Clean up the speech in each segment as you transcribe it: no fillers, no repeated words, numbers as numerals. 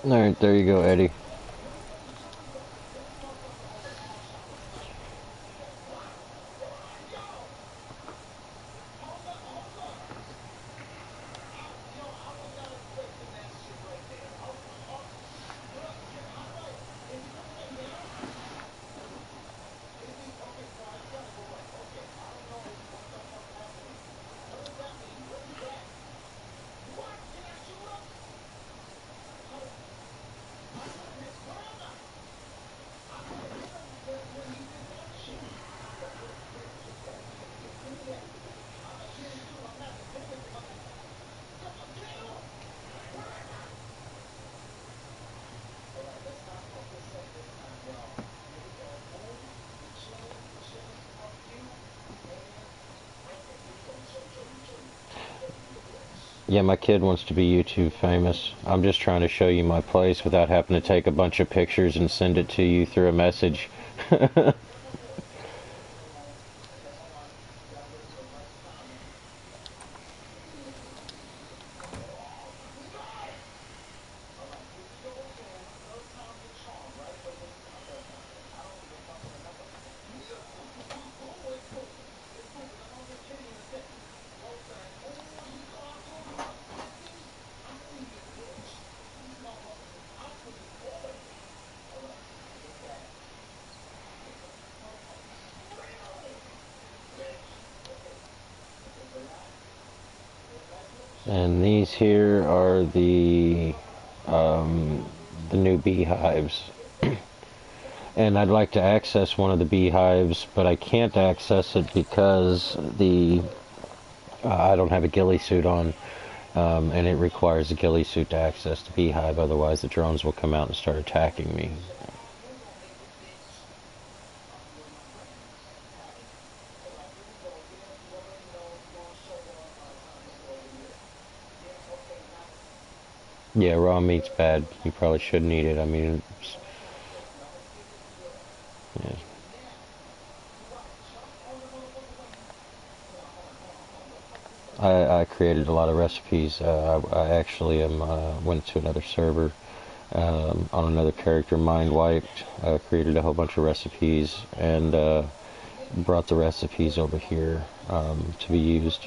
Alright, there you go, Eddie. Yeah, my kid wants to be YouTube famous. I'm just trying to show you my place without having to take a bunch of pictures and send it to you through a message. And these here are the new beehives. And I'd like to access one of the beehives, but I can't access it because I don't have a ghillie suit on, and it requires a ghillie suit to access the beehive. Otherwise, the drones will come out and start attacking me. Yeah, raw meat's bad. You probably shouldn't eat it. I mean, yeah. I created a lot of recipes. I actually went to another server on another character, mind wiped. Created a whole bunch of recipes and brought the recipes over here to be used.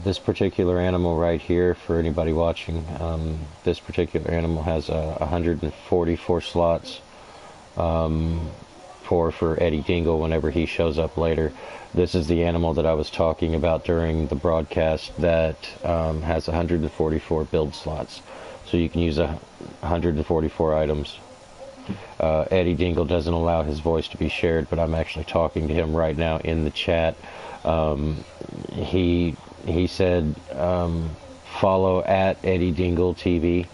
This particular animal right here, for anybody watching, this particular animal has 144 slots for Eddie Dingle whenever he shows up later. This is the animal that I was talking about during the broadcast that has 144 build slots. So you can use 144 items. Eddie Dingle doesn't allow his voice to be shared, but I'm actually talking to him right now in the chat. Um, he said follow at Eddie Dingle TV.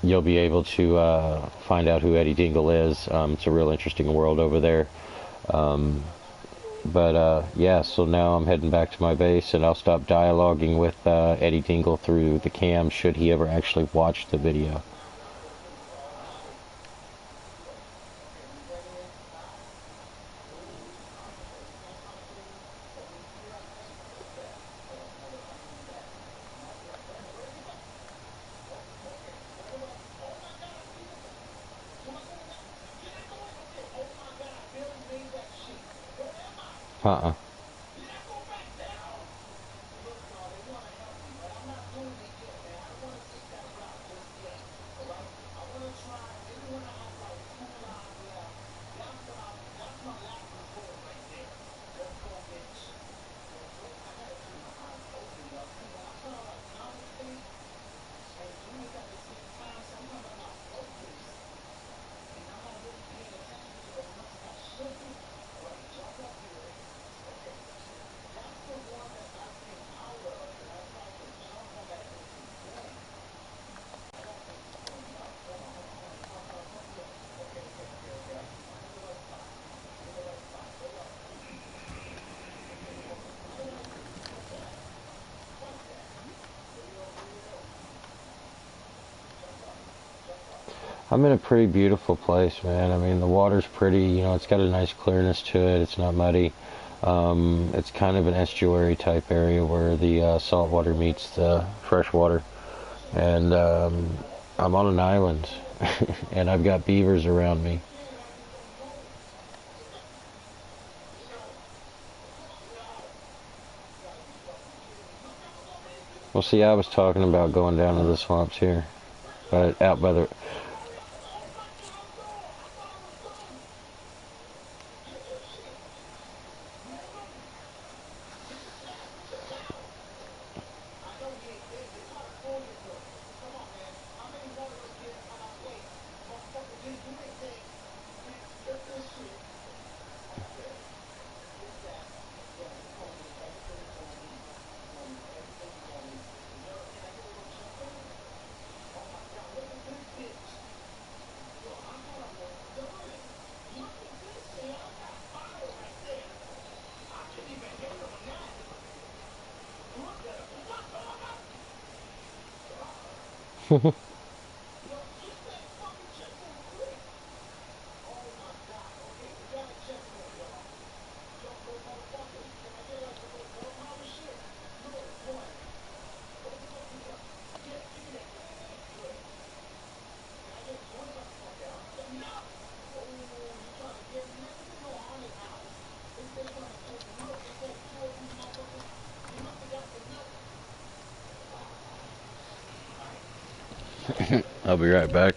You'll be able to find out who Eddie Dingle is. It's a real interesting world over there. But yeah, so now I'm heading back to my base, and I'll stop dialoguing with Eddie Dingle through the cam should he ever actually watch the video. Uh-uh. I'm in a pretty beautiful place, man. I mean, the water's pretty, you know, it's got a nice clearness to it. It's not muddy. It's kind of an estuary type area where the salt water meets the fresh water. And I'm on an island, and I've got beavers around me. Well, see, I was talking about going down to the swamps here, but out by the. I'll be right back.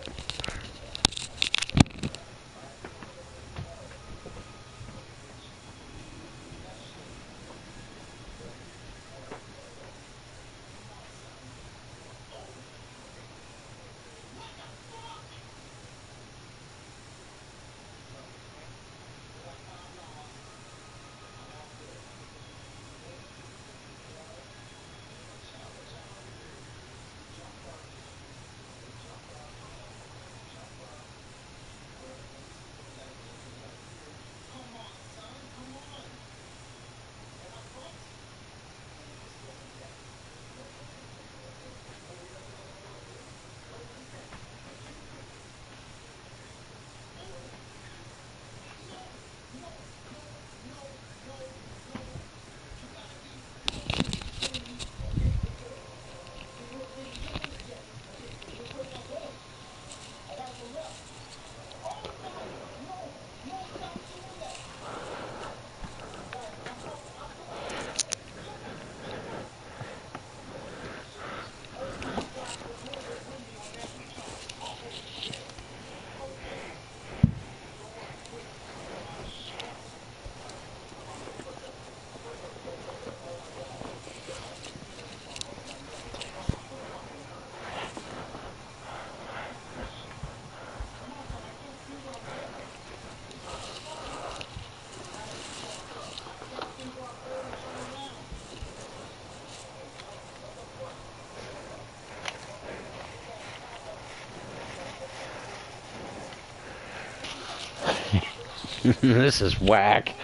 This is whack.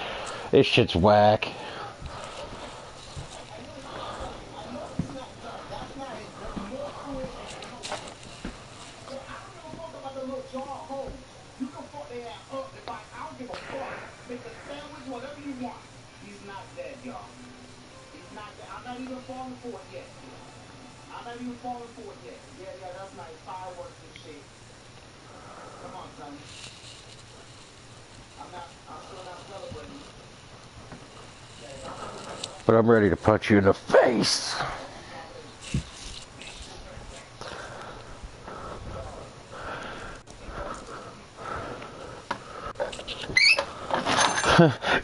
This shit's whack. But I'm ready to punch you in the face.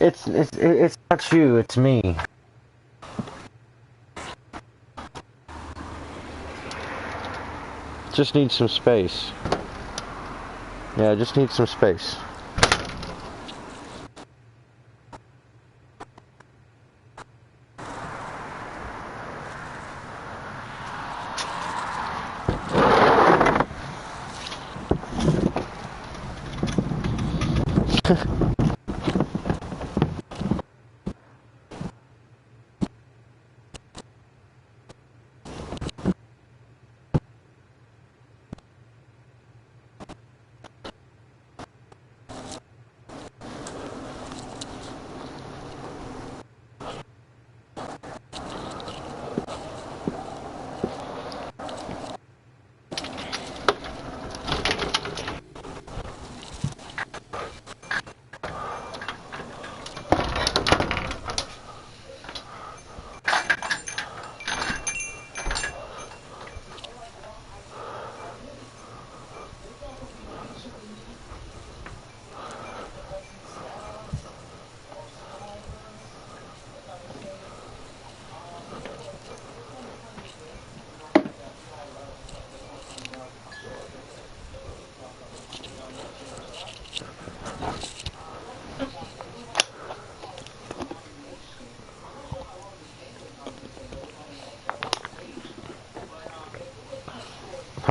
It's not you, it's me. Just need some space. Yeah, I just need some space.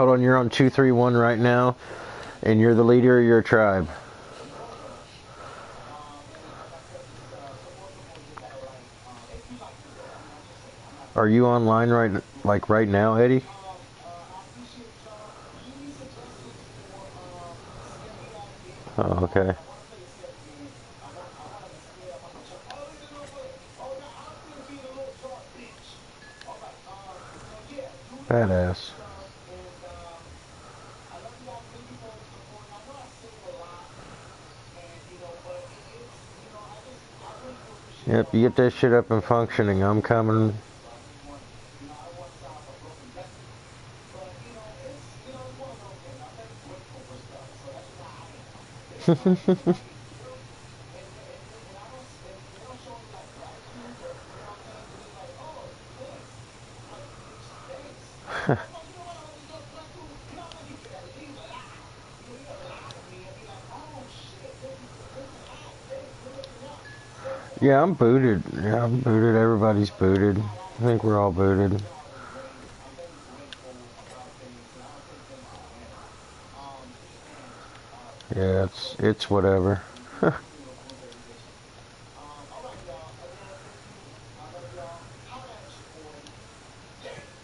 Hold on, you're on 231 right now, and you're the leader of your tribe. Are you online right now, Eddie? Oh, okay. Badass. Yep, you get that shit up and functioning. I'm coming. Yeah, I'm booted. Yeah, I'm booted. Everybody's booted. I think we're all booted. Yeah, it's whatever.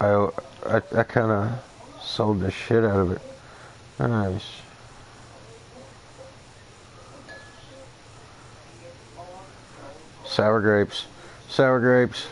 I kind of sold the shit out of it. Nice. Sour grapes. Sour grapes.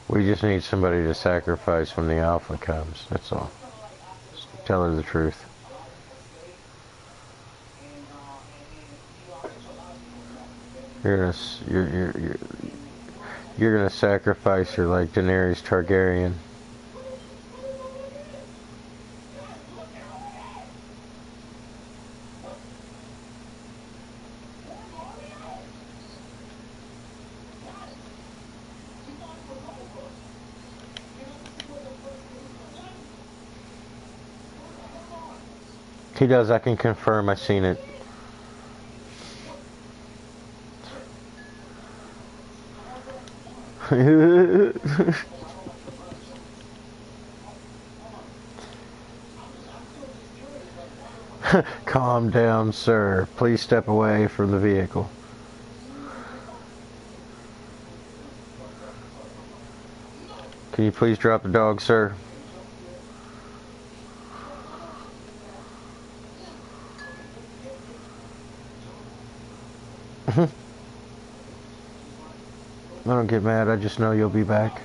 We just need somebody to sacrifice when the alpha comes. That's all. Just tell her the truth. You're gonna sacrifice her like Daenerys Targaryen. He does. I can confirm. I've seen it. Calm down, sir. Please step away from the vehicle. Can you please drop the dog, sir? I don't get mad. I just know you'll be back.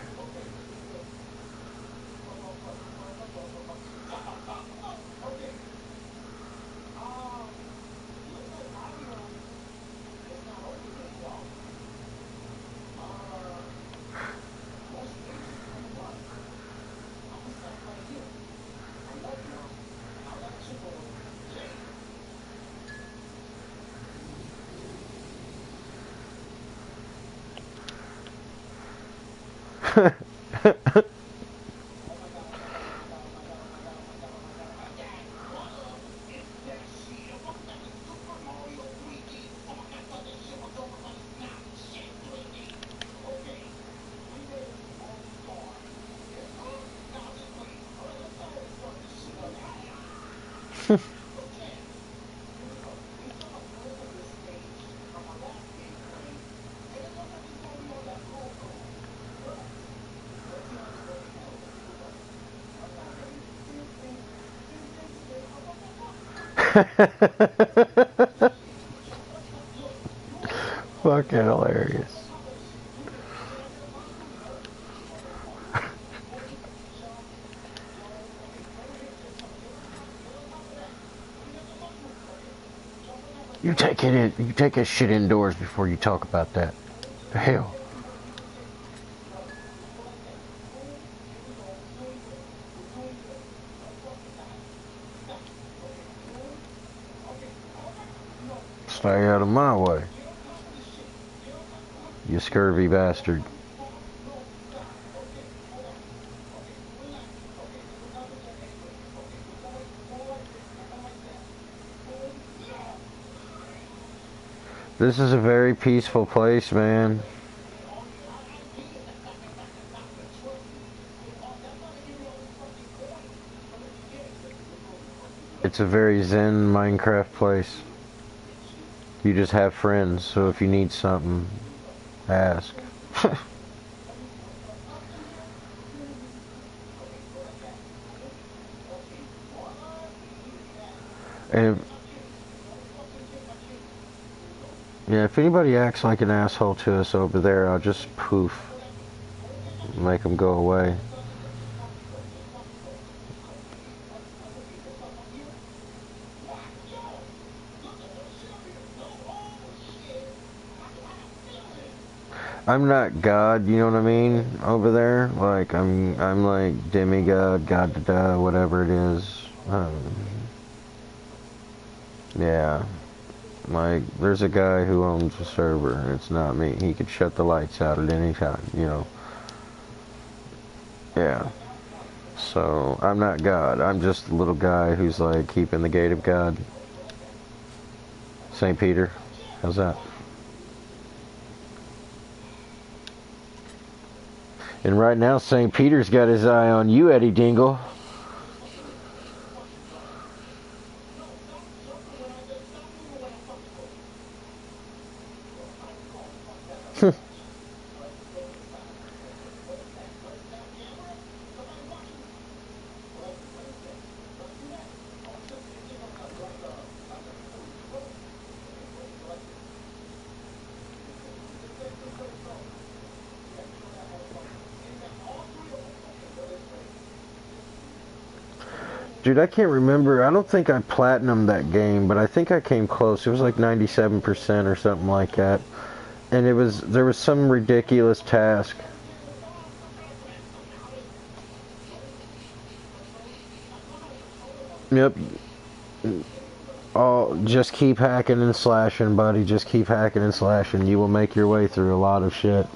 Fucking hilarious. You take it in. You take that shit indoors before you talk about that. The hell. Stay out of my way. You scurvy bastard. This is a very peaceful place, man. It's a very zen Minecraft place. You just have friends, so if you need something, ask. And if anybody acts like an asshole to us over there, I'll just poof, make them go away. I'm not God, you know what I mean, over there. Like I'm like demigod, god da da, whatever it is. Yeah. Like there's a guy who owns a server. It's not me. He could shut the lights out at any time, you know. Yeah. So I'm not God. I'm just a little guy who's like keeping the gate of God. St. Peter. How's that? And right now, St. Peter's got his eye on you, Eddie Dingle. Dude, I can't remember. I don't think I platinumed that game, but I think I came close. It was like 97% or something like that. And there was some ridiculous task. Yep. Oh, just keep hacking and slashing, buddy. Just keep hacking and slashing. You will make your way through a lot of shit.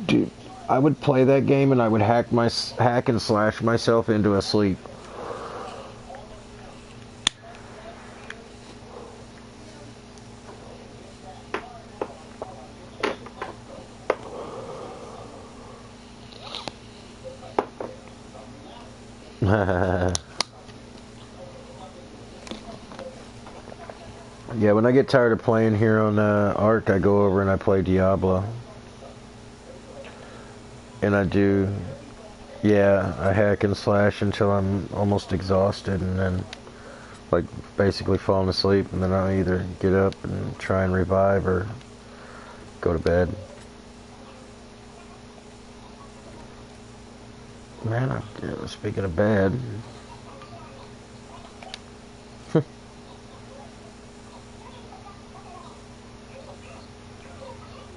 Dude, I would play that game and I would hack and slash myself into a sleep. Yeah, when I get tired of playing here on ARK, I go over and I play Diablo. And I do, yeah, I hack and slash until I'm almost exhausted and then, like, basically falling asleep. And then I'll either get up and try and revive or go to bed. Man, speaking of bed...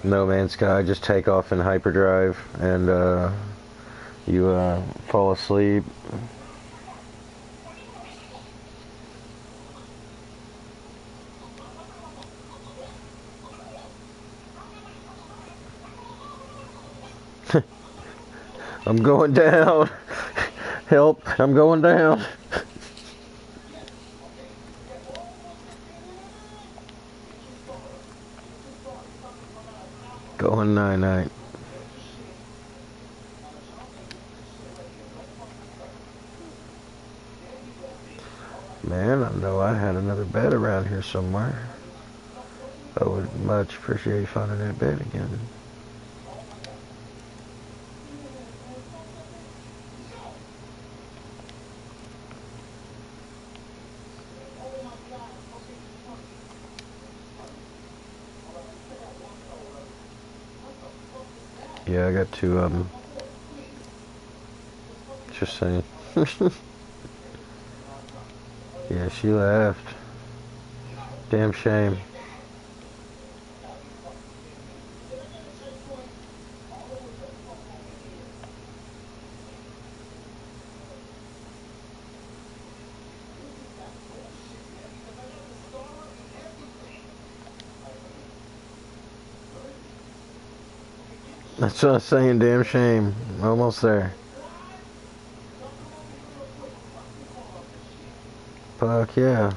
No Man's Sky, just take off in hyperdrive and you fall asleep. I'm going down. Help, I'm going down. Going night-night. Man, I know I had another bed around here somewhere. I would much appreciate finding that bed again. Yeah, I got two of them. Just saying. Yeah, she left. Damn shame. That's what I'm saying, damn shame. Almost there. Fuck yeah.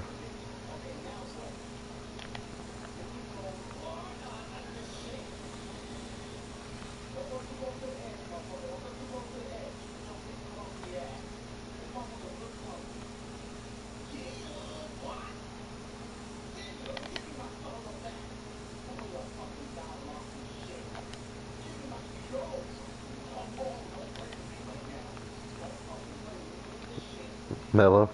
Mellow.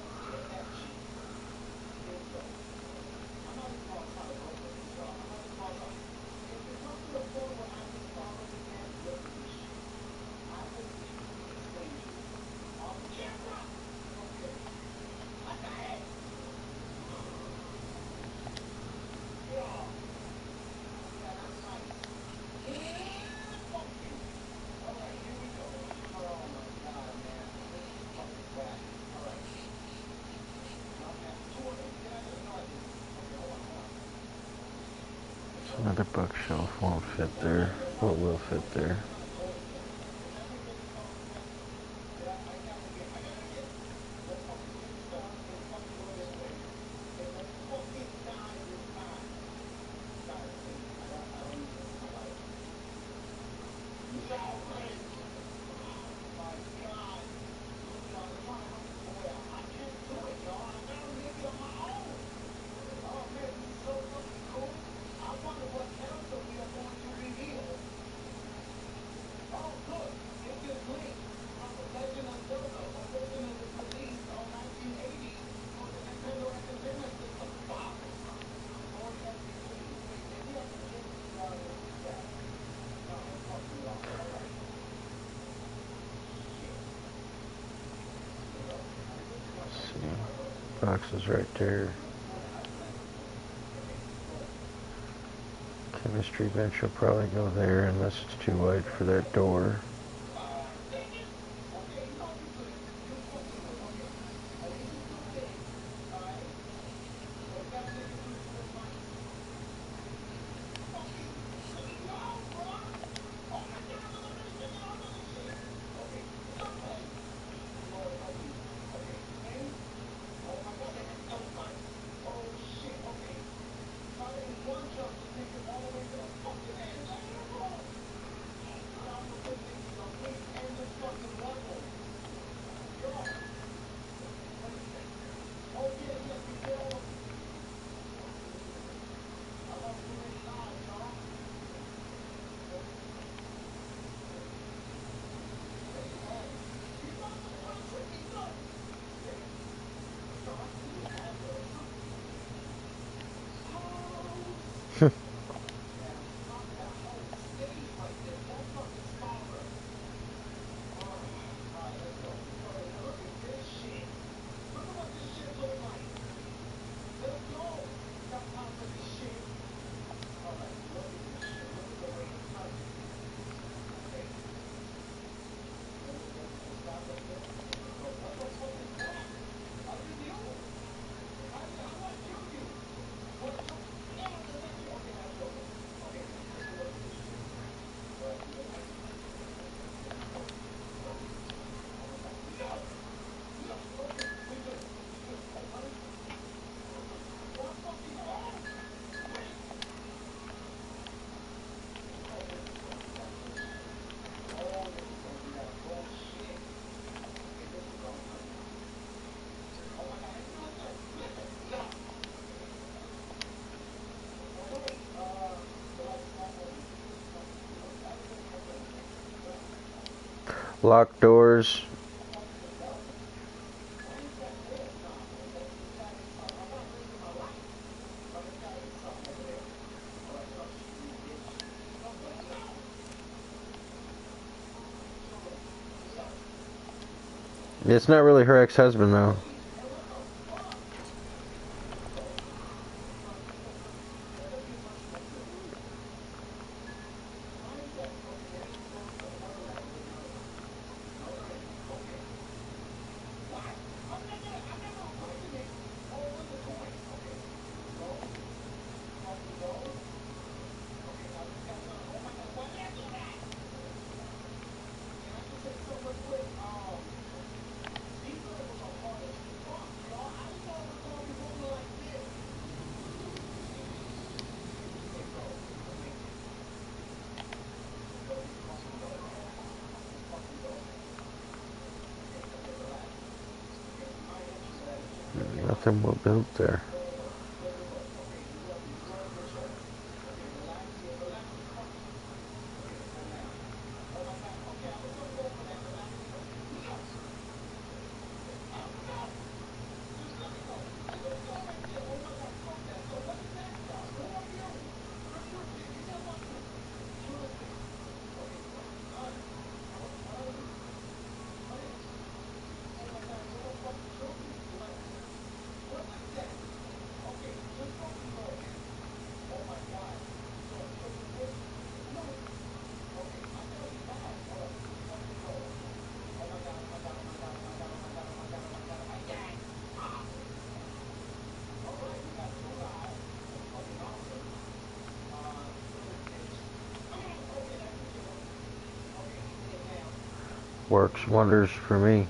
Another bookshelf won't fit there. What will fit there? Box is right there. Chemistry bench will probably go there unless it's too wide for that door. Locked doors. It's not really her ex-husband though. nothing was built there. Works wonders for me.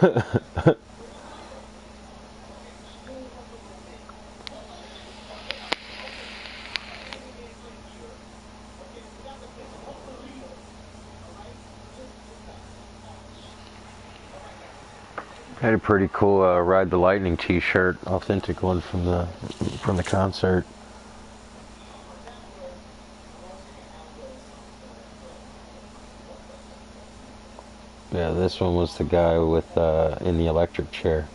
Had a pretty cool Ride the Lightning T-shirt, authentic one from the concert. Yeah, this one was the guy with in the electric chair.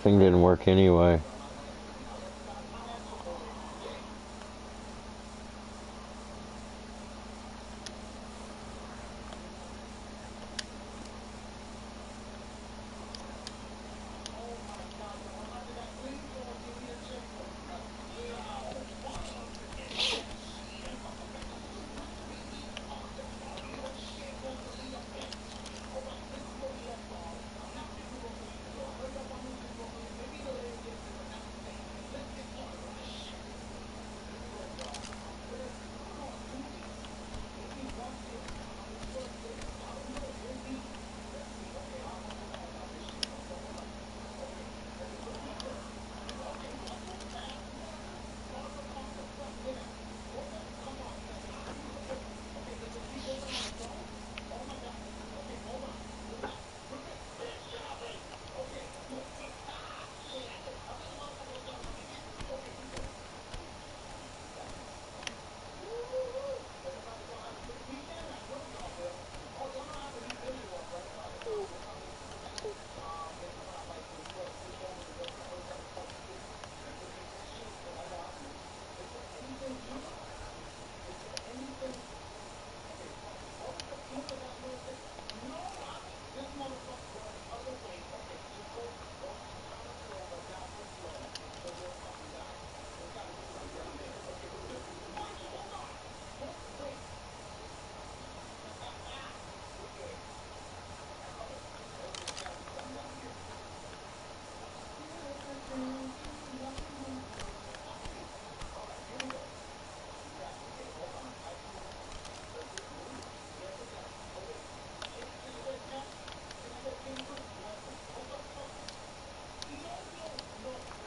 Thing didn't work anyway.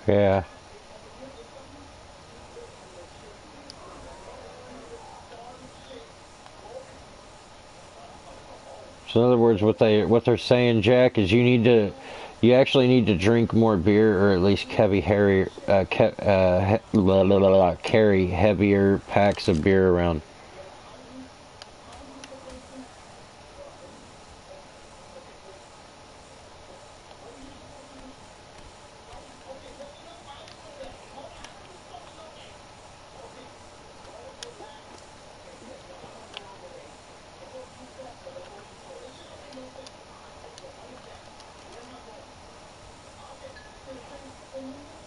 Yeah. So in other words, what they're saying, Jack, is you actually need to drink more beer, or at least carry heavier packs of beer around.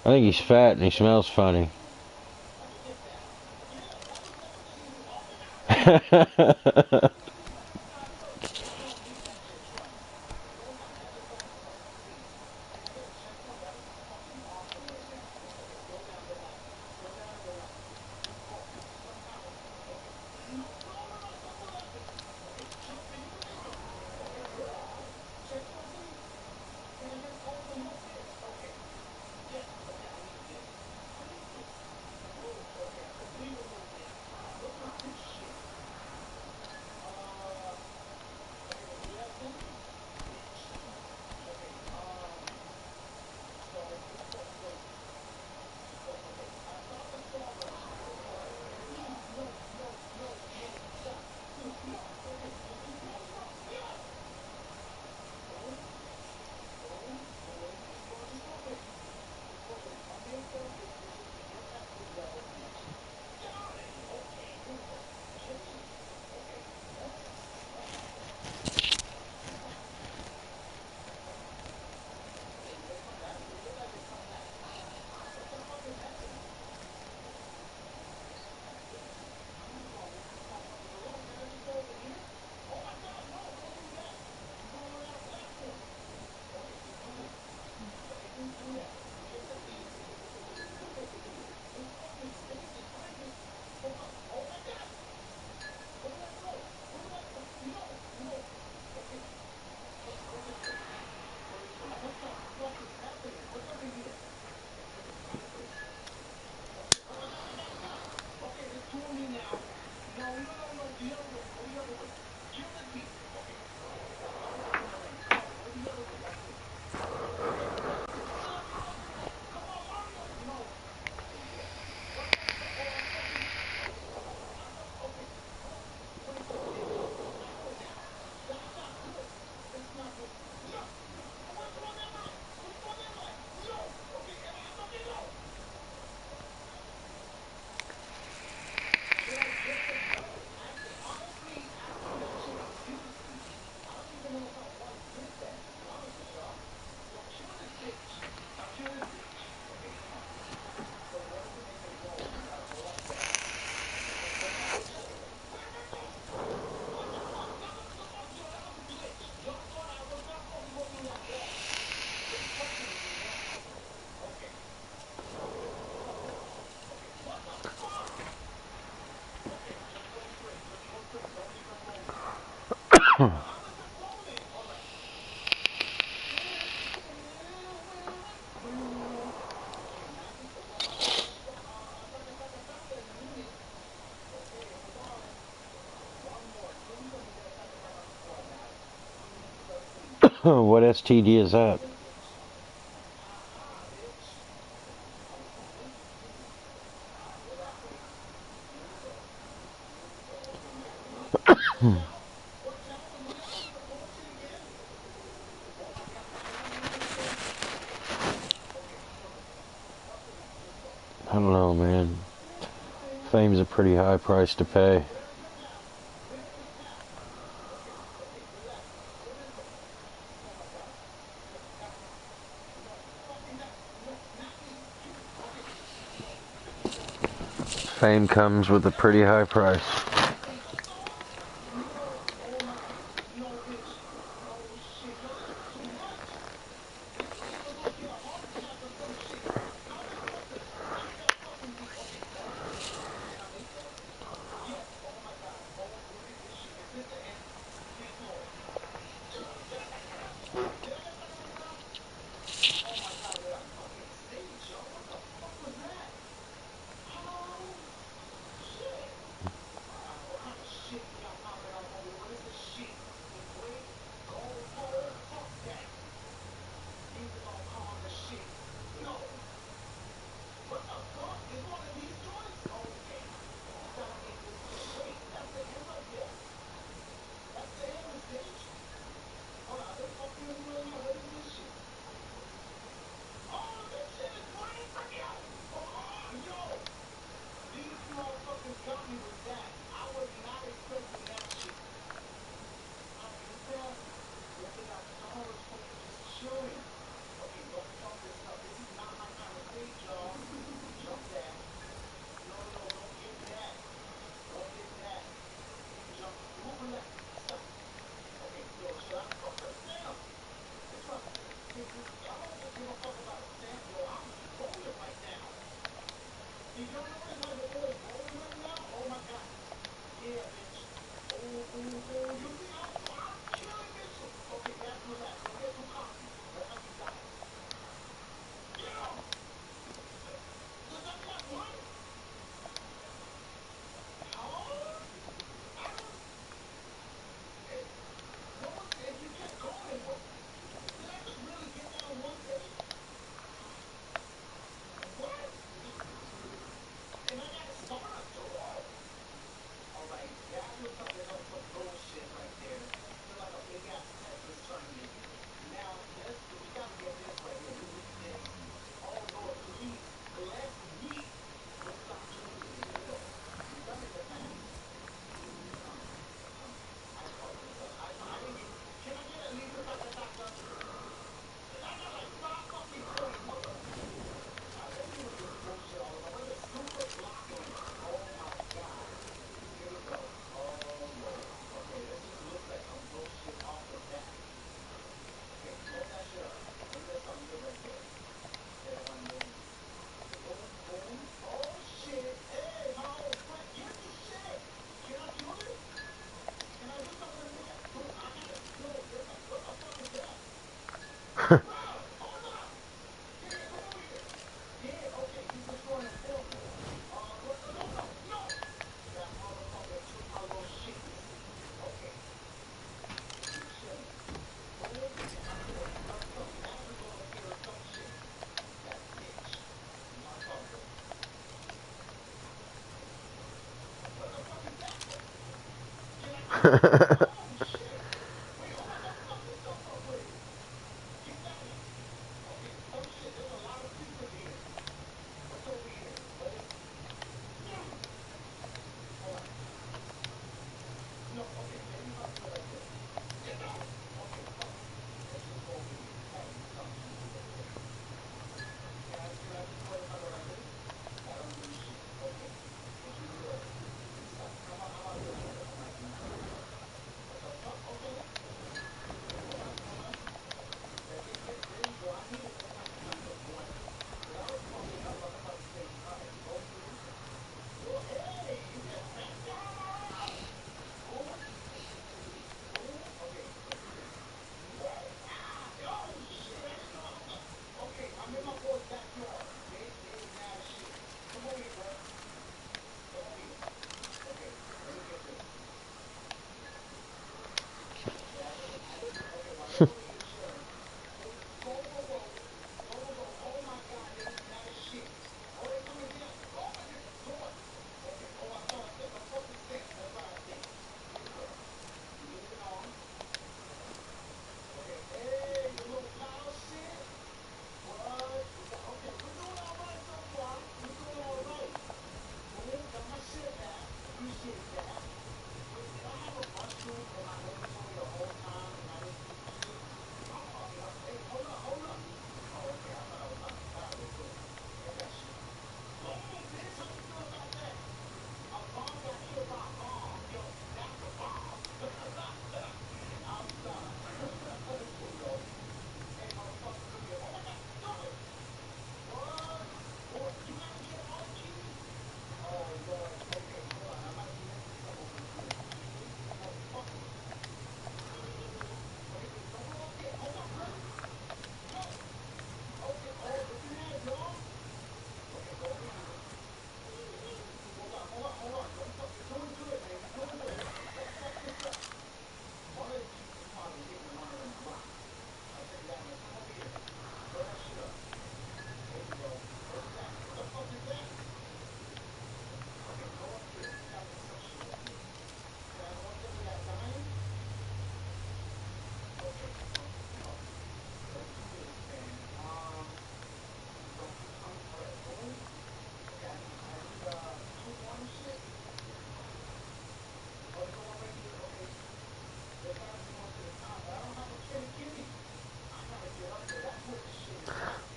I think he's fat and he smells funny. What STD is that? I don't know, man. Fame's a pretty high price to pay. Fame comes with a pretty high price.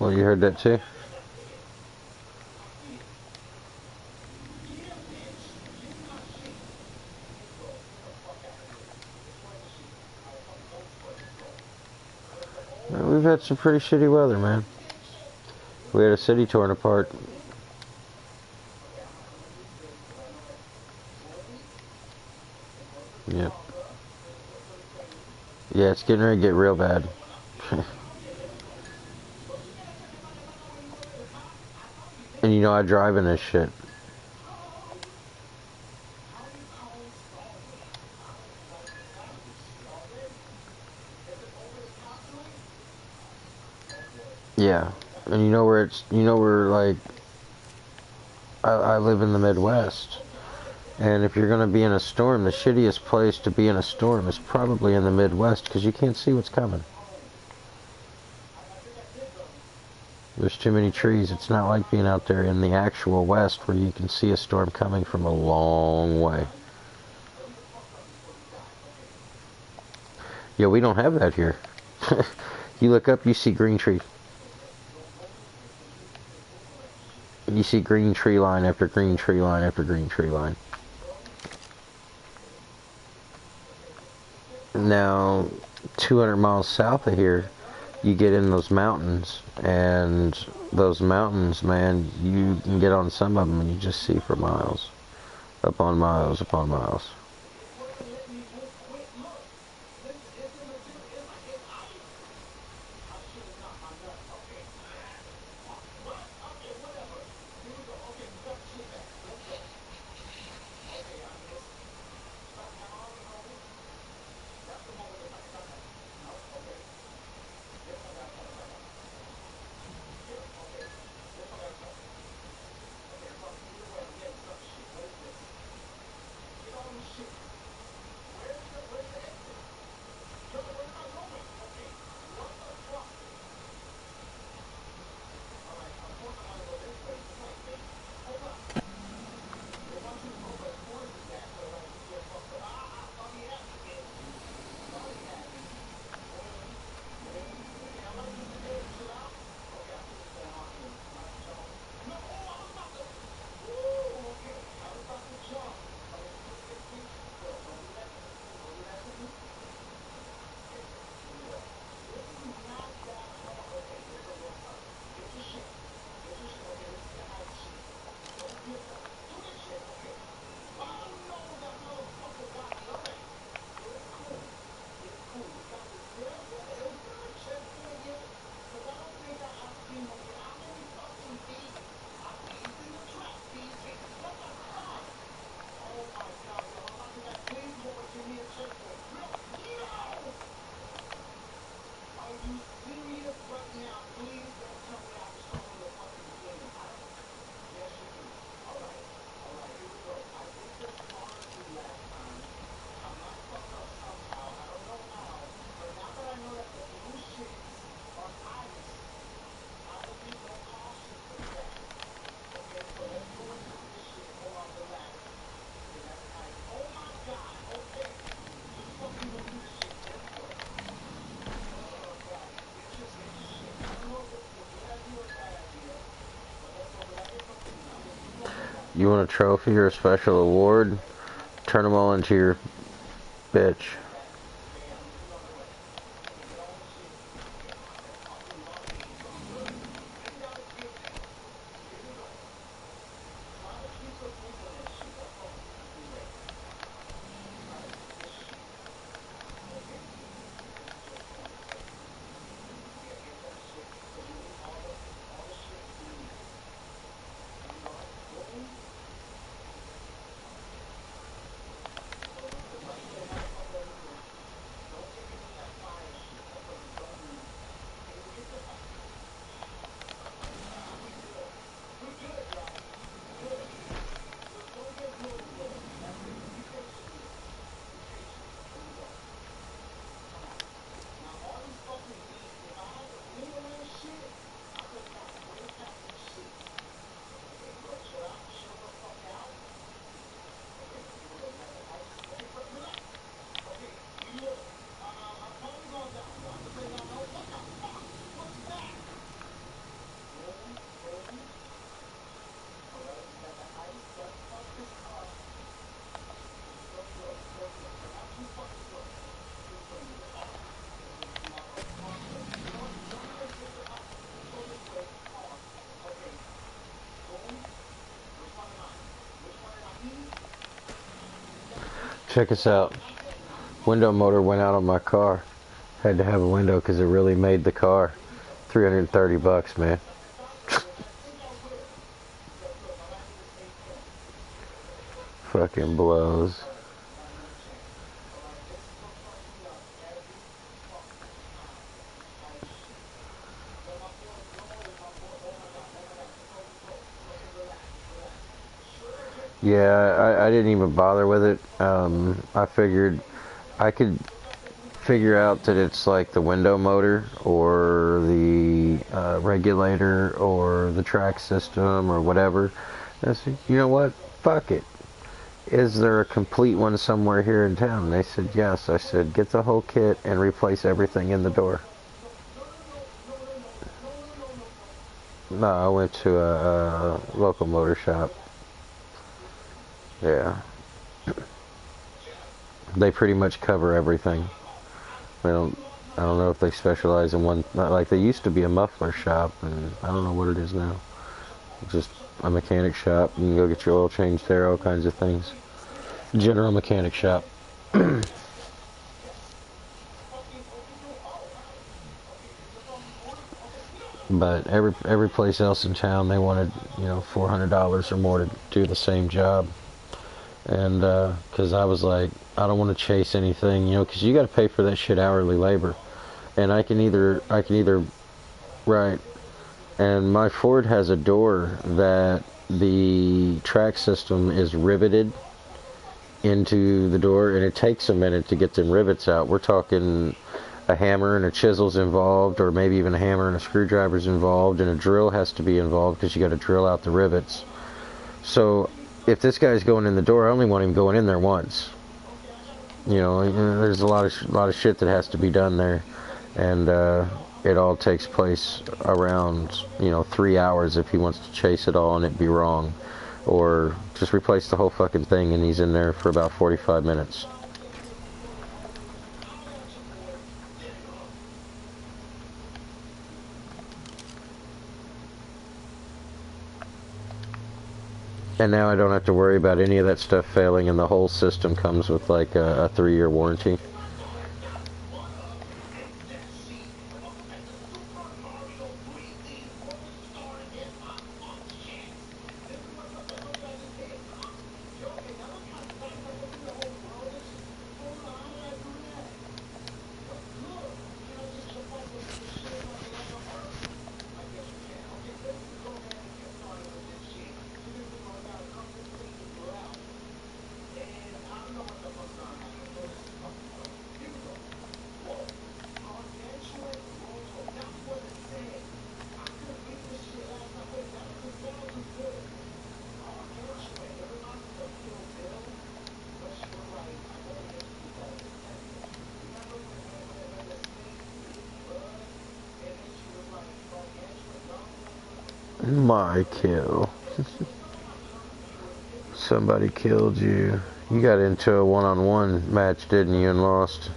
Well, you heard that too? We've had some pretty shitty weather, man. We had a city torn apart. Yep. Yeah, it's getting ready to get real bad. And you know I drive in this shit. Yeah. And you know where it's, you know where, like, I live in the Midwest. And if you're going to be in a storm, the shittiest place to be in a storm is probably in the Midwest because you can't see what's coming. There's too many trees. It's not like being out there in the actual West where you can see a storm coming from a long way. Yeah, we don't have that here. You look up, you see green tree. You see green tree line after green tree line after green tree line. Now, 200 miles south of here, you get in those mountains, and those mountains, man, you can get on some of them and you just see for miles. Upon miles upon miles. You want a trophy or a special award? Turn them all into your bitch. Check us out. Window motor went out on my car. Had to have a window because it really made the car. $330, man. Fucking blows. Yeah, I didn't even bother with it. I figured I could figure out that it's like the window motor or the regulator or the track system or whatever. I said, you know what? Fuck it. Is there a complete one somewhere here in town? And they said yes. I said, get the whole kit and replace everything in the door. No, I went to a local motor shop. Yeah. They pretty much cover everything. I don't know if they specialize in one. Not like they used to be a muffler shop, and I don't know what it is now. It's just a mechanic shop. You can go get your oil changed there, all kinds of things. General mechanic shop. But every place else in town, they wanted, you know, $400 or more to do the same job. And because I was like, I don't want to chase anything, you know, because you got to pay for that shit hourly labor. And I can either right. And my Ford has a door that the track system is riveted into the door, and it takes a minute to get them rivets out. We're talking a hammer and a chisel's involved, or maybe even a hammer and a screwdriver's involved, and a drill has to be involved because you got to drill out the rivets. So if this guy's going in the door, I only want him going in there once. You know, there's a lot of shit that has to be done there, and it all takes place around, you know, 3 hours if he wants to chase it all and it be wrong, or just replace the whole fucking thing and he's in there for about 45 minutes. And now I don't have to worry about any of that stuff failing, and the whole system comes with like a 3-year warranty. My kill. Somebody killed you. You got into a one-on-one match, didn't you, and lost?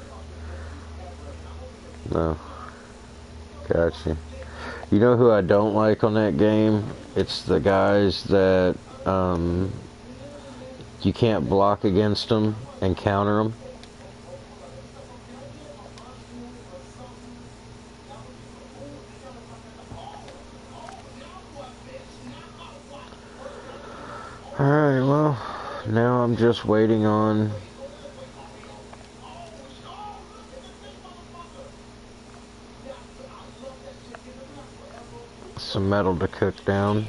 No. Gotcha. You know who I don't like on that game? It's the guys that you can't block against them and counter them. Alright, well, now I'm just waiting on some metal to cook down.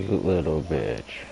Cute little bitch.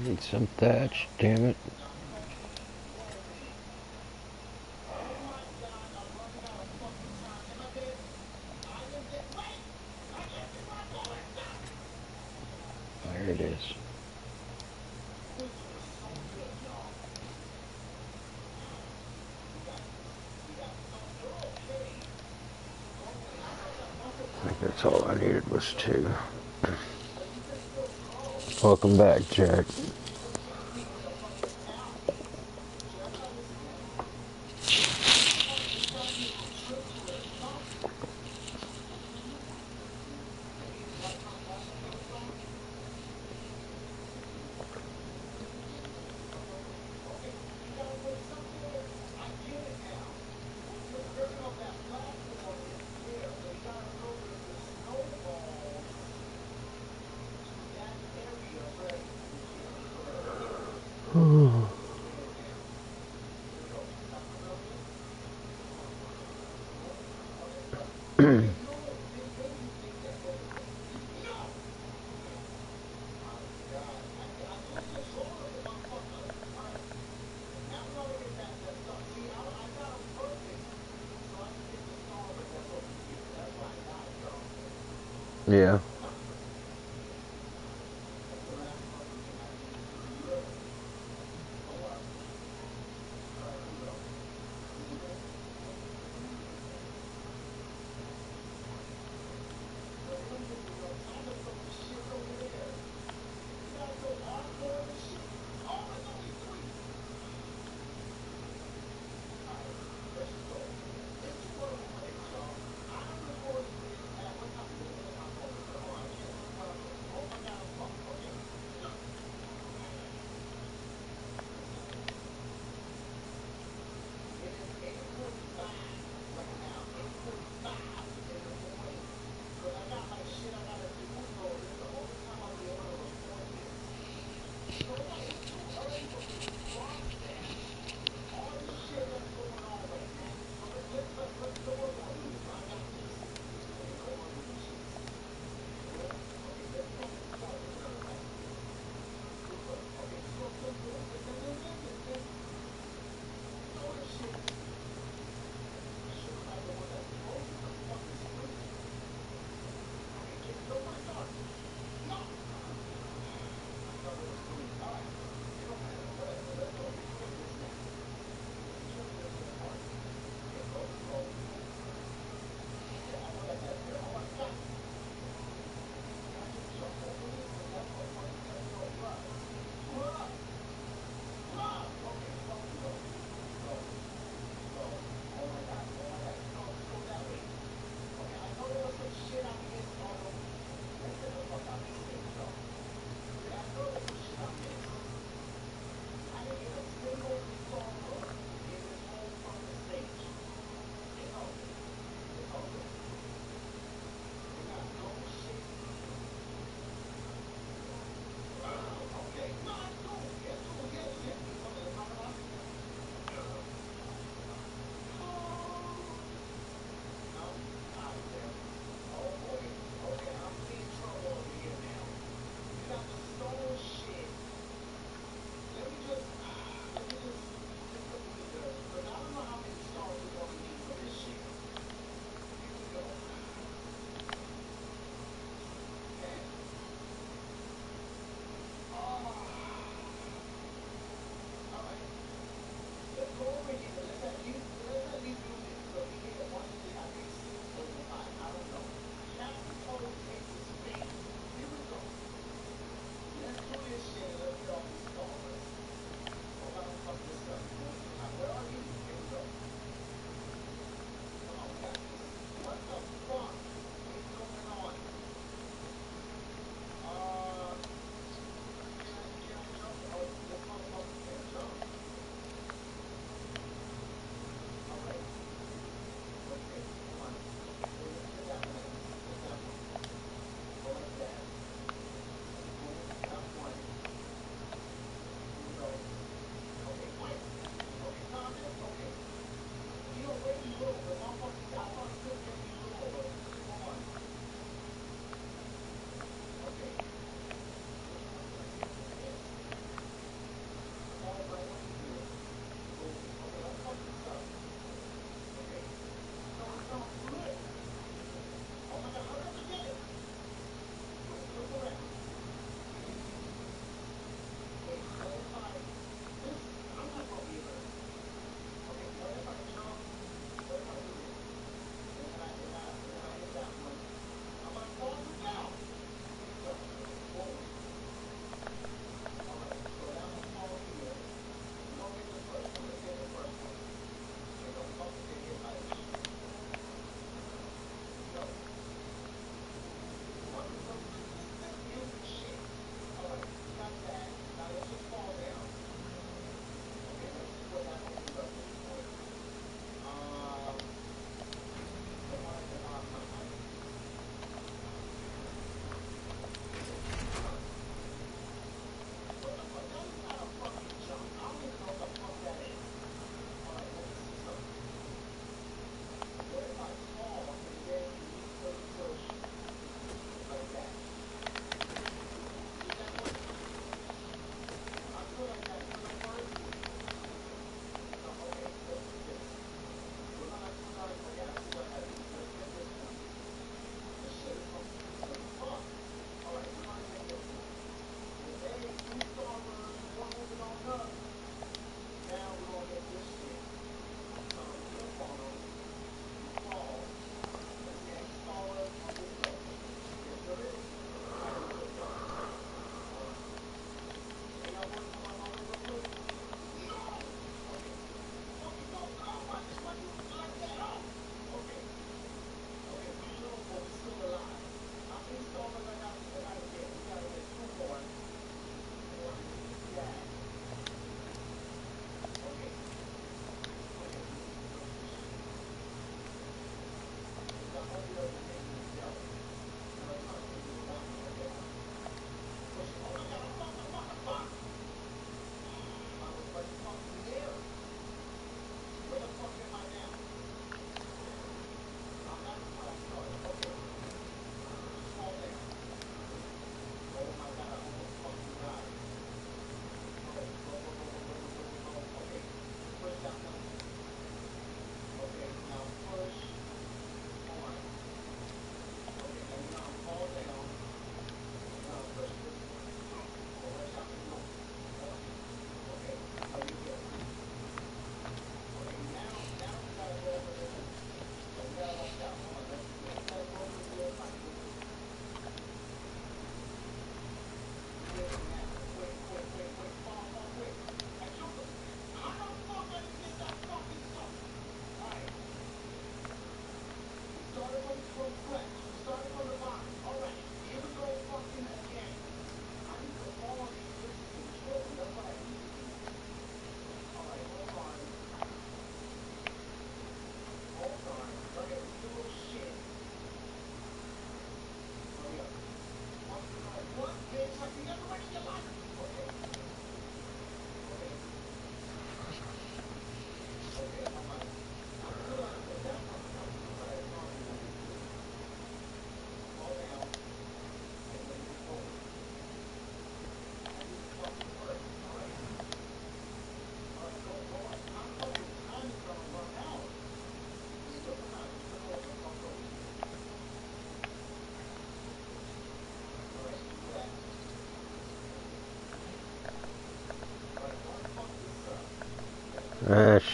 Need some thatch, damn it. There it is. I think that's all I needed was two. Welcome back, Jack. Yeah.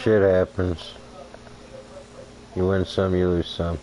Shit happens. You win some, you lose some.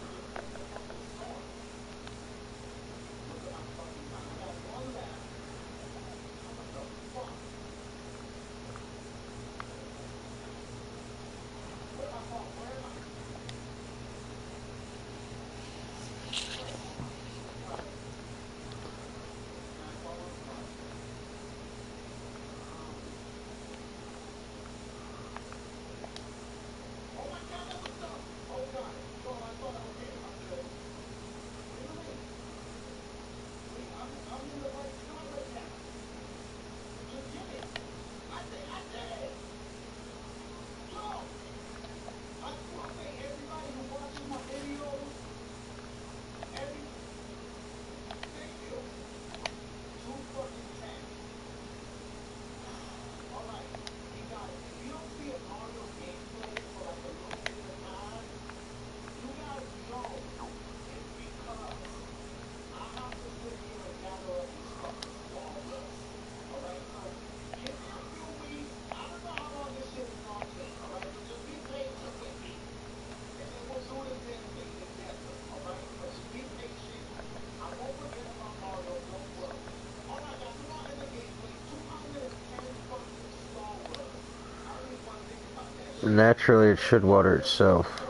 Naturally, it should water itself.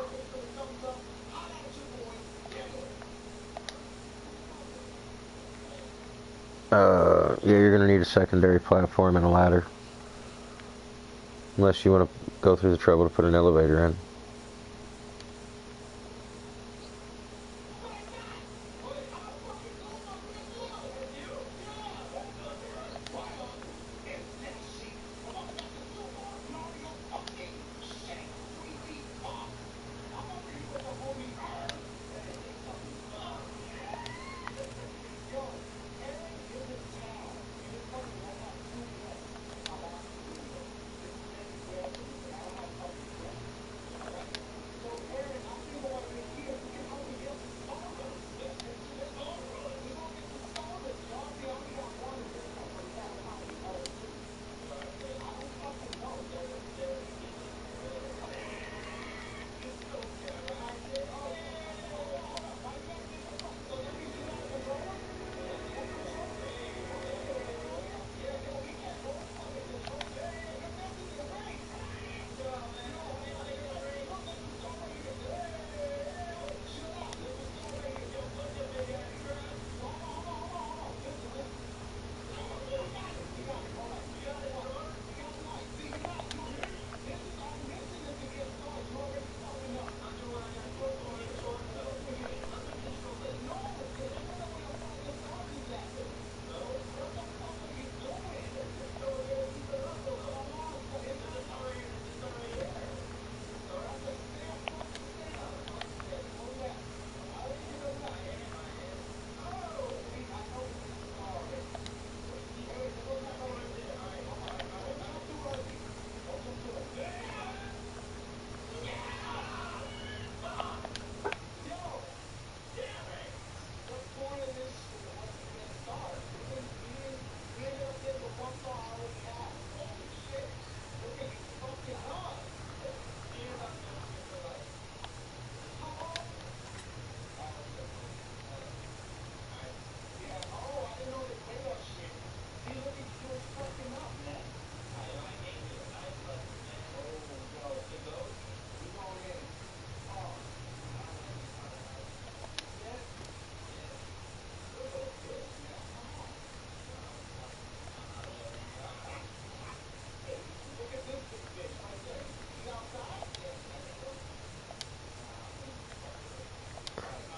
Yeah, you're gonna need a secondary platform and a ladder. Unless you want to go through the trouble to put an elevator in.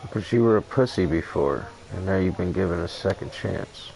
Because you were a pussy before, and now you've been given a second chance.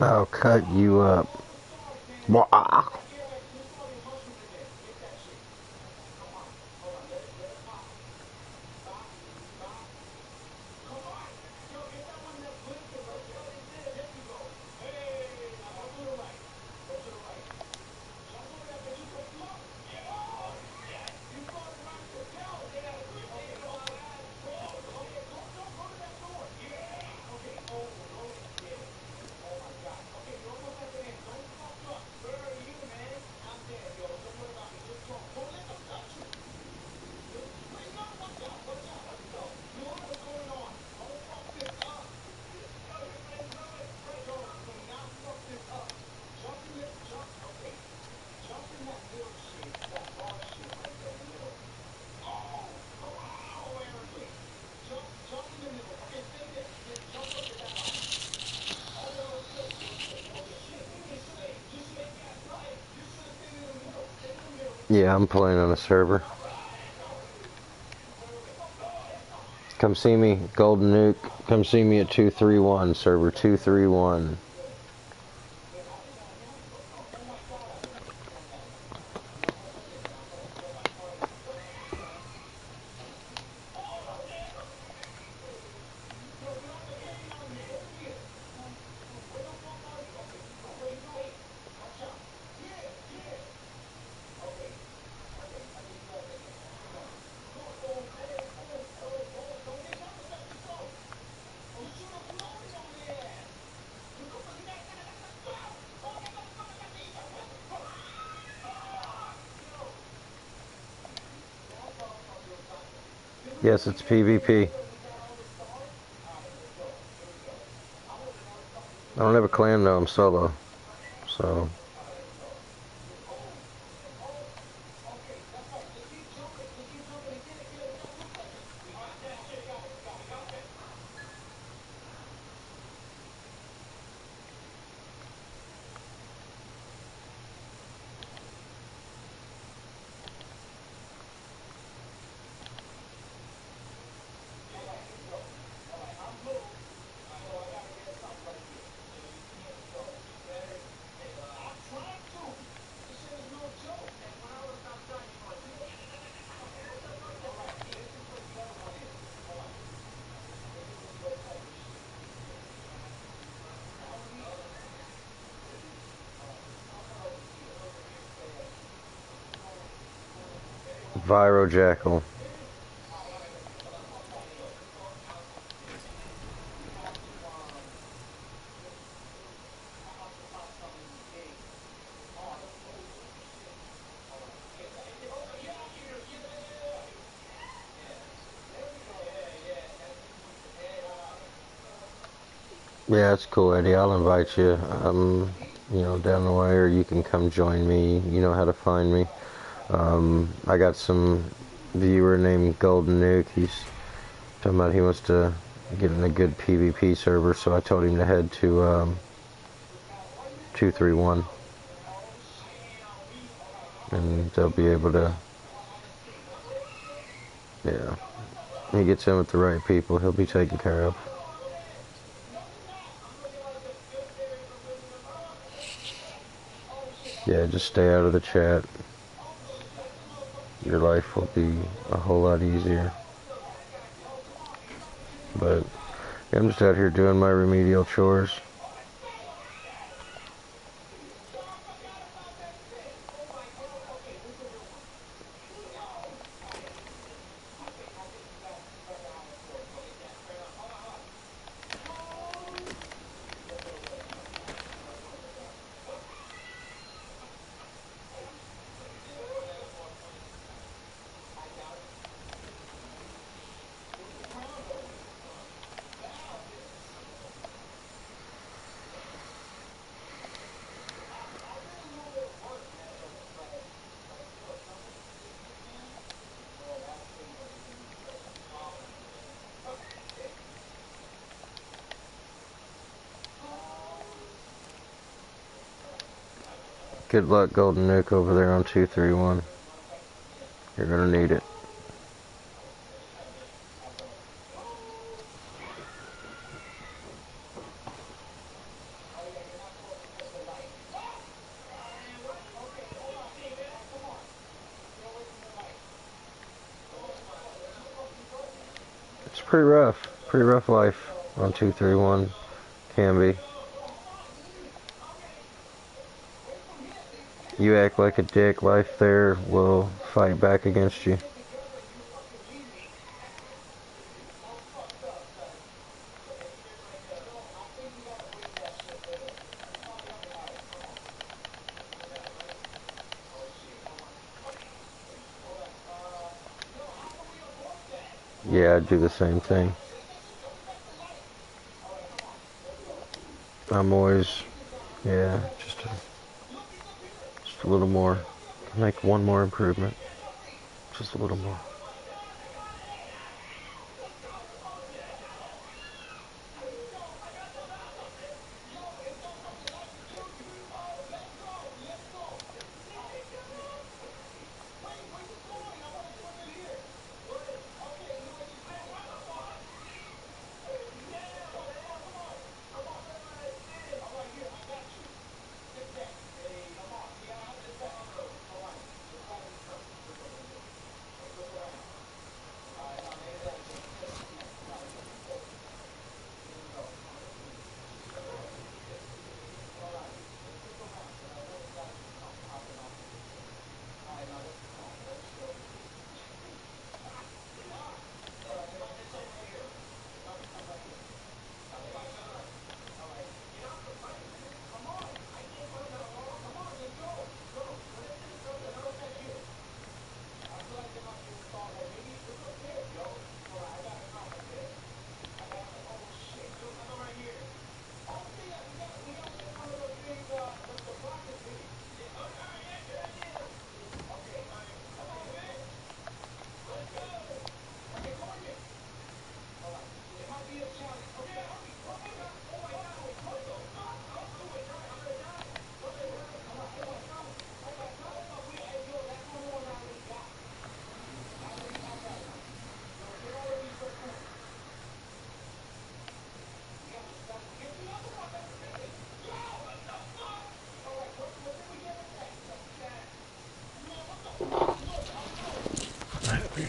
I'll cut you up. Wah. Yeah, I'm playing on a server. Come see me, Golden Nuke. Come see me at 231, server 231. Yes, it's PvP. I don't have a clan though, I'm solo. So Virojakal. Yeah, it's cool, Eddie. I'll invite you. Down the way, or you can come join me. You know how to find me. I got some viewer named Golden Nuke. He's talking about he wants to get in a good PvP server, so I told him to head to 231, and they'll be able to. Yeah, he gets in with the right people, he'll be taken care of. Yeah, just stay out of the chat. Your life will be a whole lot easier. But yeah, I'm just out here doing my remedial chores. Good luck, Golden Nuke, over there on 231. You're gonna need it. It's pretty rough life on 231, can be. You act like a dick, life there will fight back against you. Yeah, I'd do the same thing. I'm always, yeah, just a little more. Make one more improvement. Just a little more.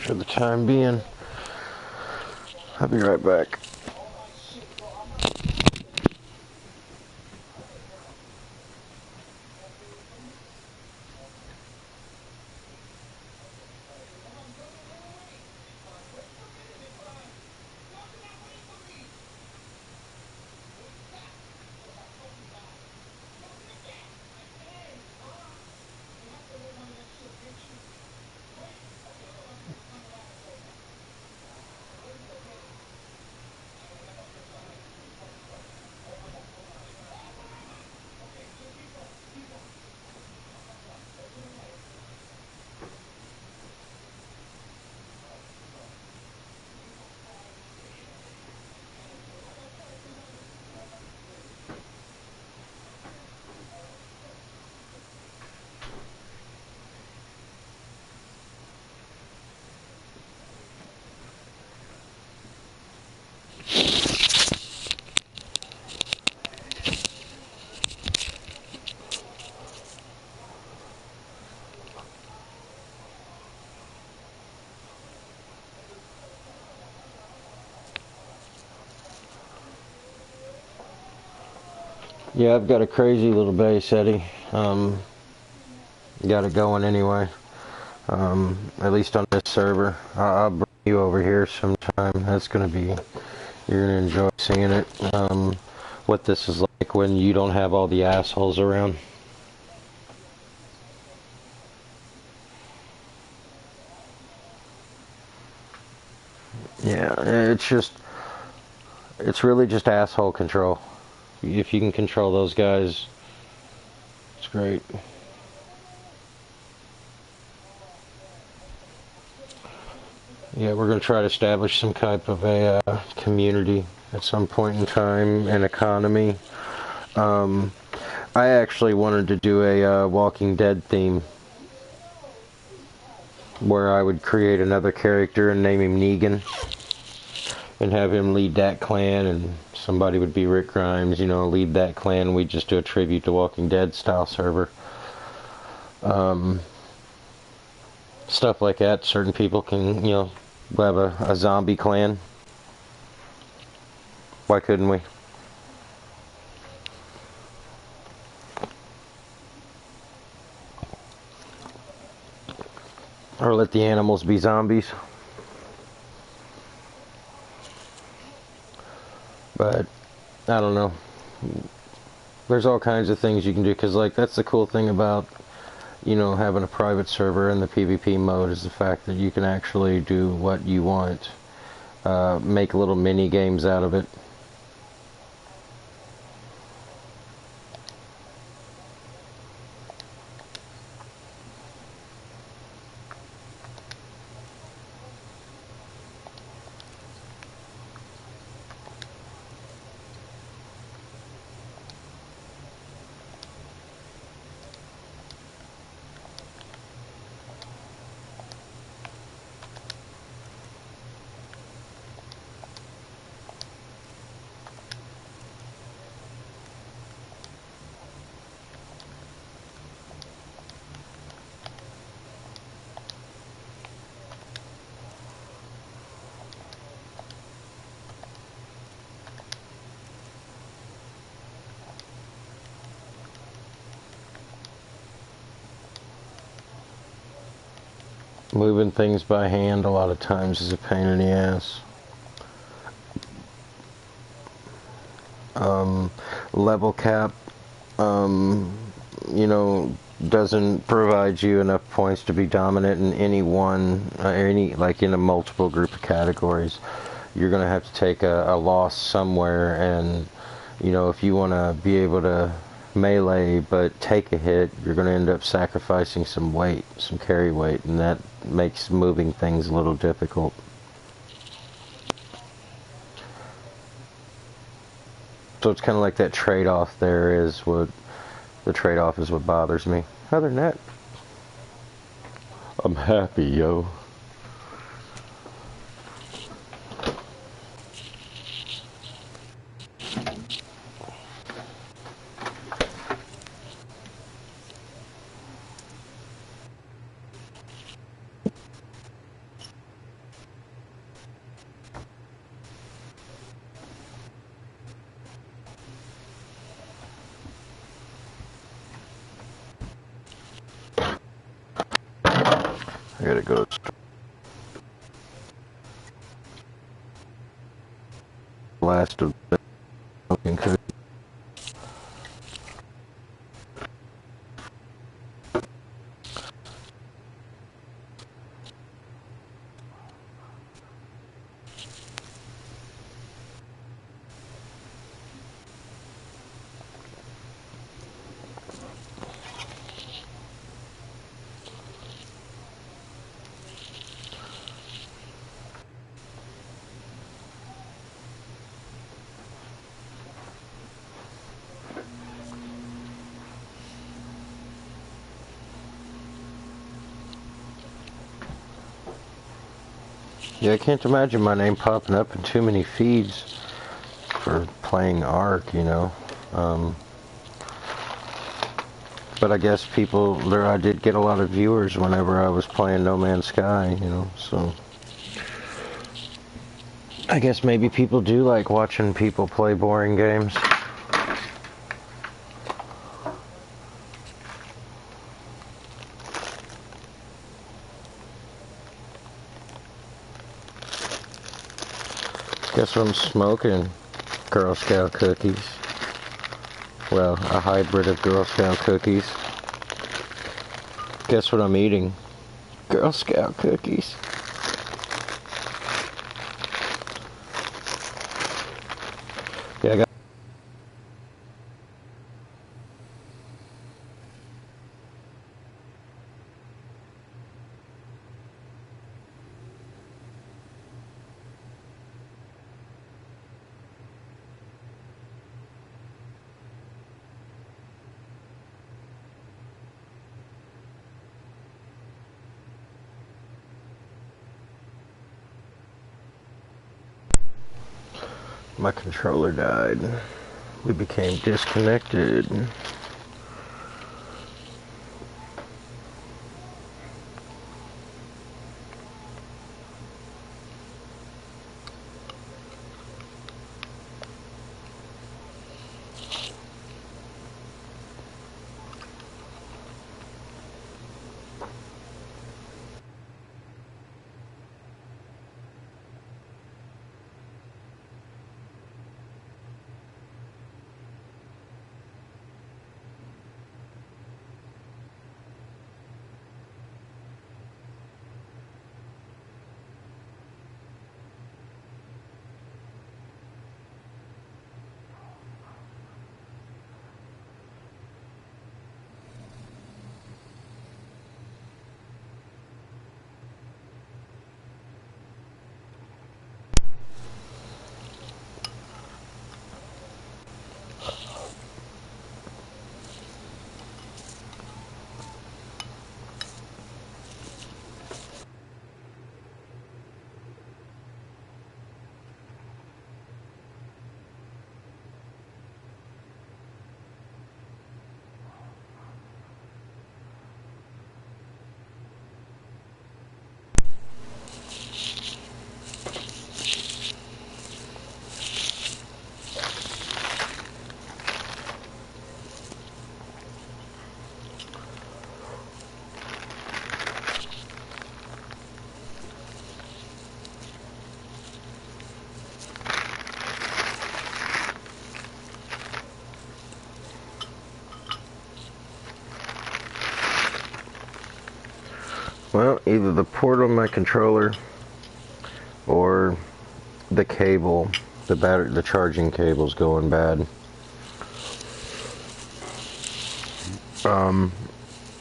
For the time being, I'll be right back. Yeah, I've got a crazy little base, Eddie. Got it going anyway. At least on this server. I'll bring you over here sometime. That's gonna be, you're gonna enjoy seeing it. What this is like when you don't have all the assholes around. Yeah, it's really just asshole control. If you can control those guys, it's great. Yeah, we're going to try to establish some type of a community at some point in time, an economy. I actually wanted to do a Walking Dead theme where I would create another character and name him Negan and have him lead that clan, and somebody would be Rick Grimes, you know, lead that clan. We'd just do a tribute to Walking Dead style server. Stuff like that. Certain people can, you know, have a zombie clan Why couldn't we? Or let the animals be zombies. But I don't know. There's all kinds of things you can do, because like that's the cool thing about, you know, having a private server in the PvP mode, is the fact that you can actually do what you want. Make little mini games out of it. Moving things by hand a lot of times is a pain in the ass. Level cap, you know, doesn't provide you enough points to be dominant in any one, like in a multiple group of categories. You're going to have to take a loss somewhere, and, you know, if you want to be able to melee but take a hit, you're going to end up sacrificing some weight, some carry weight, and that makes moving things a little difficult. So it's kind of like that trade-off there is what, the trade-off is what bothers me. Other than that, I'm happy, yo. I gotta go. Last of the fucking cookies. Yeah, I can't imagine my name popping up in too many feeds for playing ARK, you know. But I guess I did get a lot of viewers whenever I was playing No Man's Sky, you know, so. I guess maybe people do like watching people play boring games. Guess what I'm smoking? Girl Scout cookies. Well, a hybrid of Girl Scout cookies. Guess what I'm eating? Girl Scout cookies. Yeah, I got my controller died. We became disconnected. Well, either the port on my controller or the cable, the charging cable's going bad.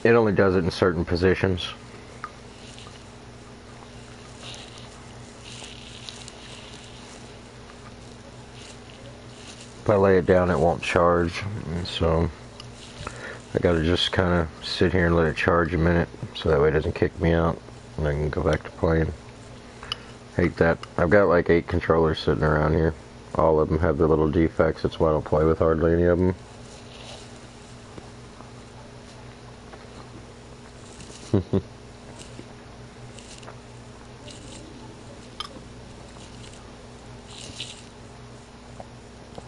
It only does it in certain positions. If I lay it down, it won't charge, so I gotta just kind of sit here and let it charge a minute, so that way it doesn't kick me out, and I can go back to playing. Hate that. I've got like 8 controllers sitting around here. All of them have their little defects. That's why I don't play with hardly any of them.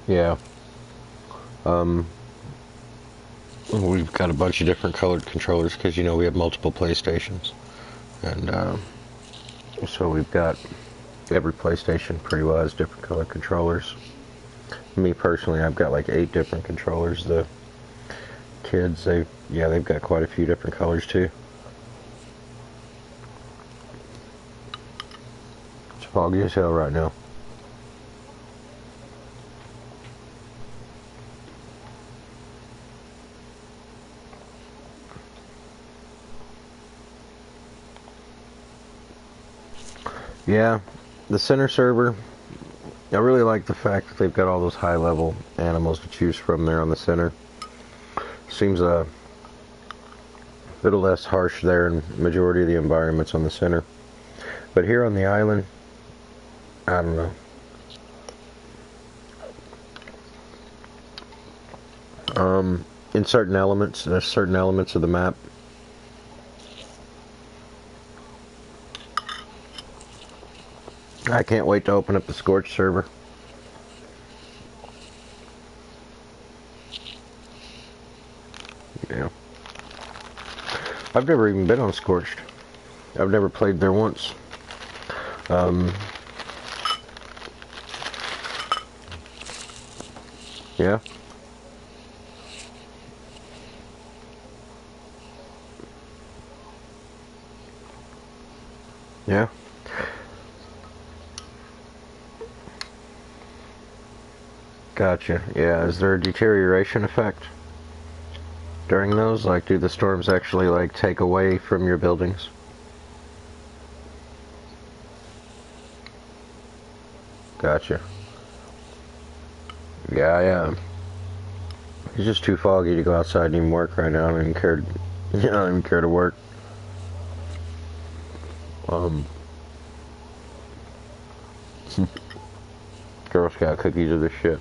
Yeah. We've got a bunch of different colored controllers because, you know, we have multiple PlayStations. And so we've got every PlayStation pretty well has different colored controllers. Me personally, I've got like 8 different controllers. The kids, they've got quite a few different colors too. It's foggy as hell right now. Yeah, the center server, I really like the fact that they've got all those high level animals to choose from there on the center. Seems a little less harsh there in majority of the environments on the center. But here on the island, I don't know. In certain elements of the map, I can't wait to open up the Scorched server. Yeah. I've never even been on Scorched. I've never played there once. Yeah. Yeah. Gotcha. Yeah, is there a deterioration effect during those? Like, do the storms actually, like, take away from your buildings? Gotcha. Yeah. It's just too foggy to go outside and even work right now. I don't even care. I don't even care to work. Girl Scout cookies are the shit.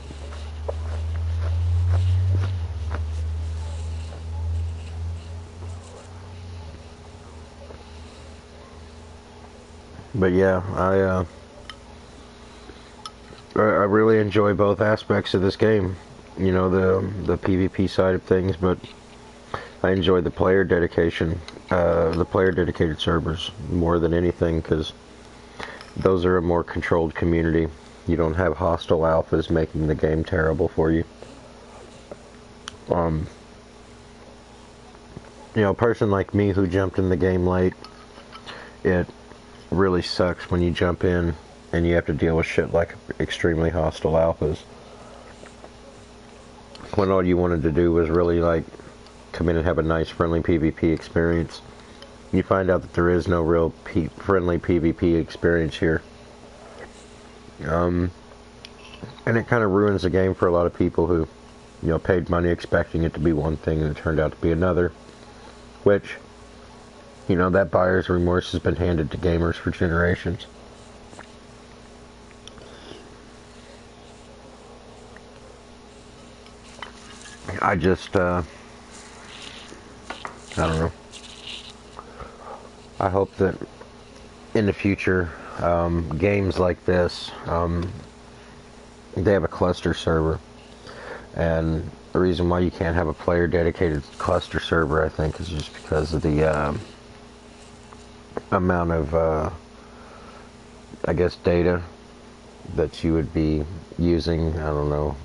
But yeah, I really enjoy both aspects of this game. You know, the PvP side of things, but I enjoy the player dedication, the player dedicated servers more than anything, because those are a more controlled community. You don't have hostile alphas making the game terrible for you. You know, a person like me who jumped in the game late, it really sucks when you jump in and you have to deal with shit like extremely hostile alphas. When all you wanted to do was really, like, come in and have a nice friendly PvP experience. You find out that there is no real friendly PvP experience here. And it kind of ruins the game for a lot of people who, you know, paid money expecting it to be one thing and it turned out to be another. Which, you know, that buyer's remorse has been handed to gamers for generations. I just, I don't know. I hope that in the future, games like this, they have a cluster server. And the reason why you can't have a player dedicated cluster server, I think, is just because of the amount of, I guess, data that you would be using. I don't know.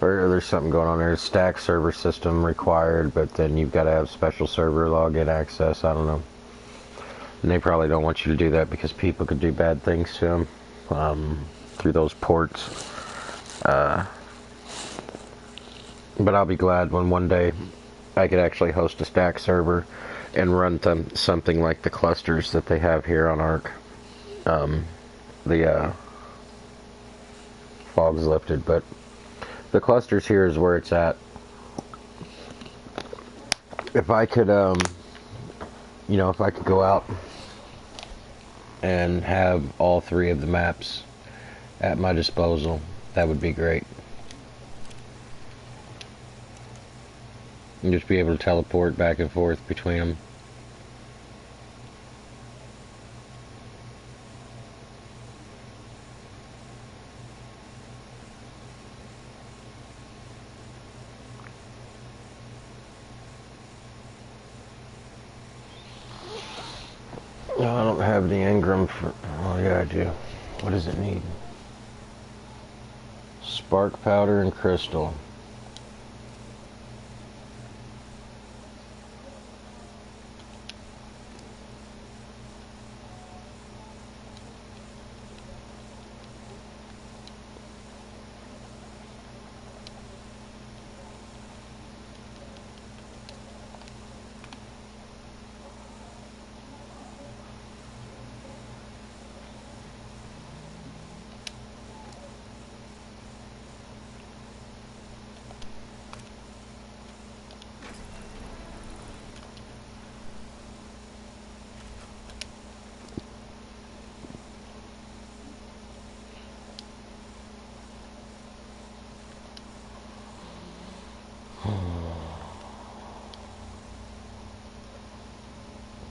Or there's something going on there. Stack server system required, but then you've got to have special server login access. I don't know. And they probably don't want you to do that because people could do bad things to them through those ports. But I'll be glad when one day I could actually host a stack server and run something like the clusters that they have here on ARK. The fog's lifted, but the clusters here is where it's at. If I could, if I could go out and have all 3 of the maps at my disposal, that would be great. And just be able to teleport back and forth between them. No, I don't have the engram for... Oh, yeah, I do. What does it need? Spark powder and crystal.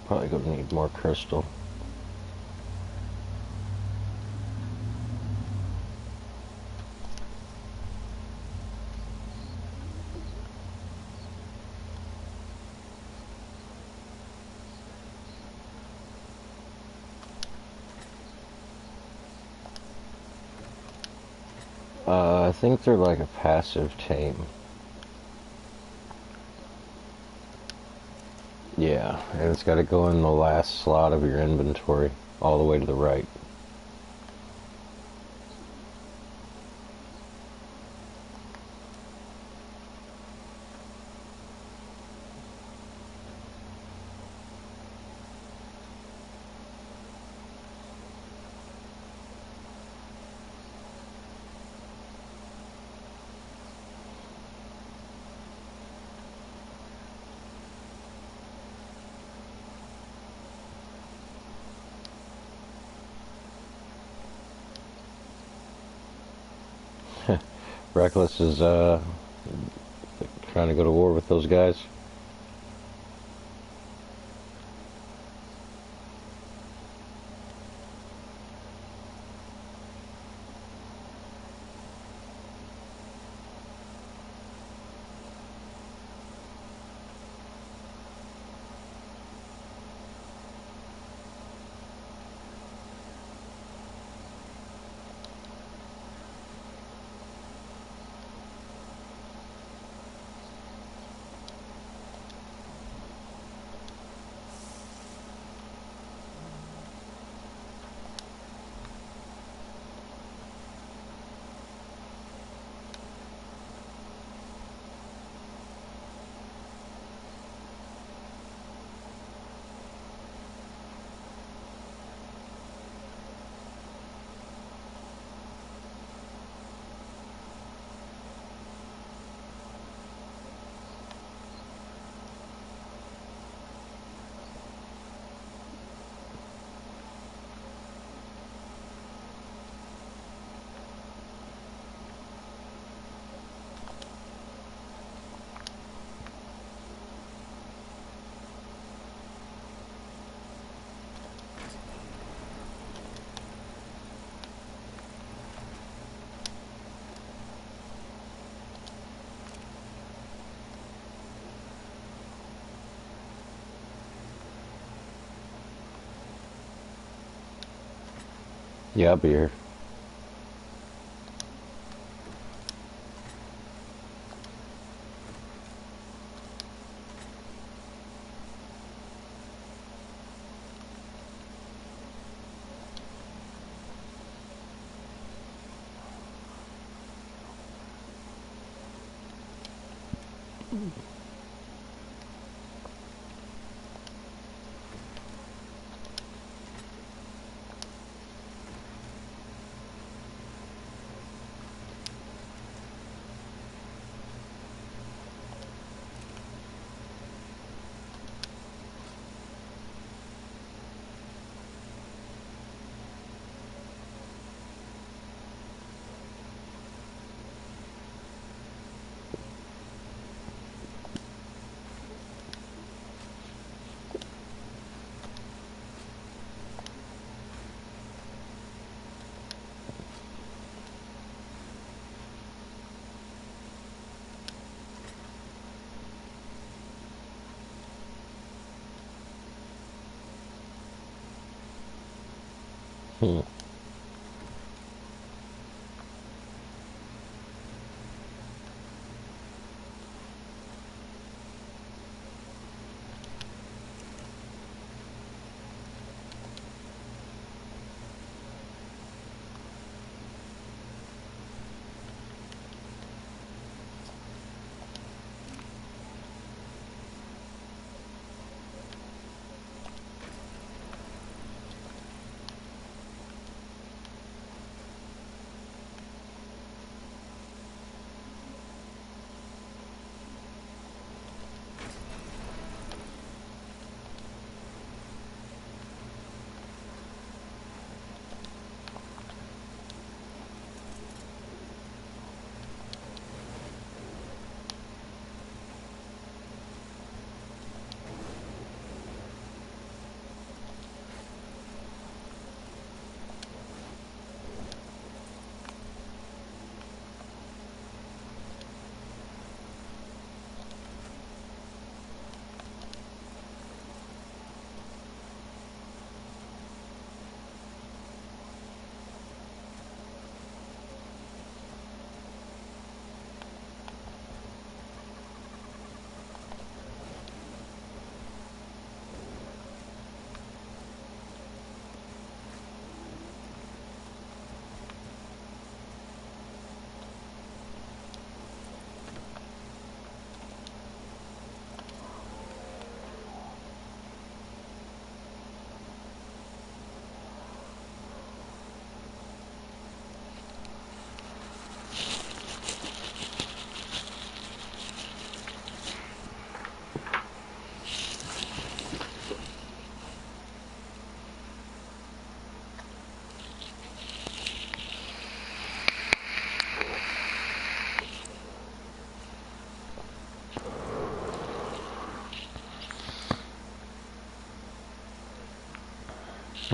Probably gonna need more crystal. I think they're like a passive tame. Yeah, and it's got to go in the last slot of your inventory, all the way to the right. Reckless is trying to go to war with those guys. Yeah, I'll be here. Hmm.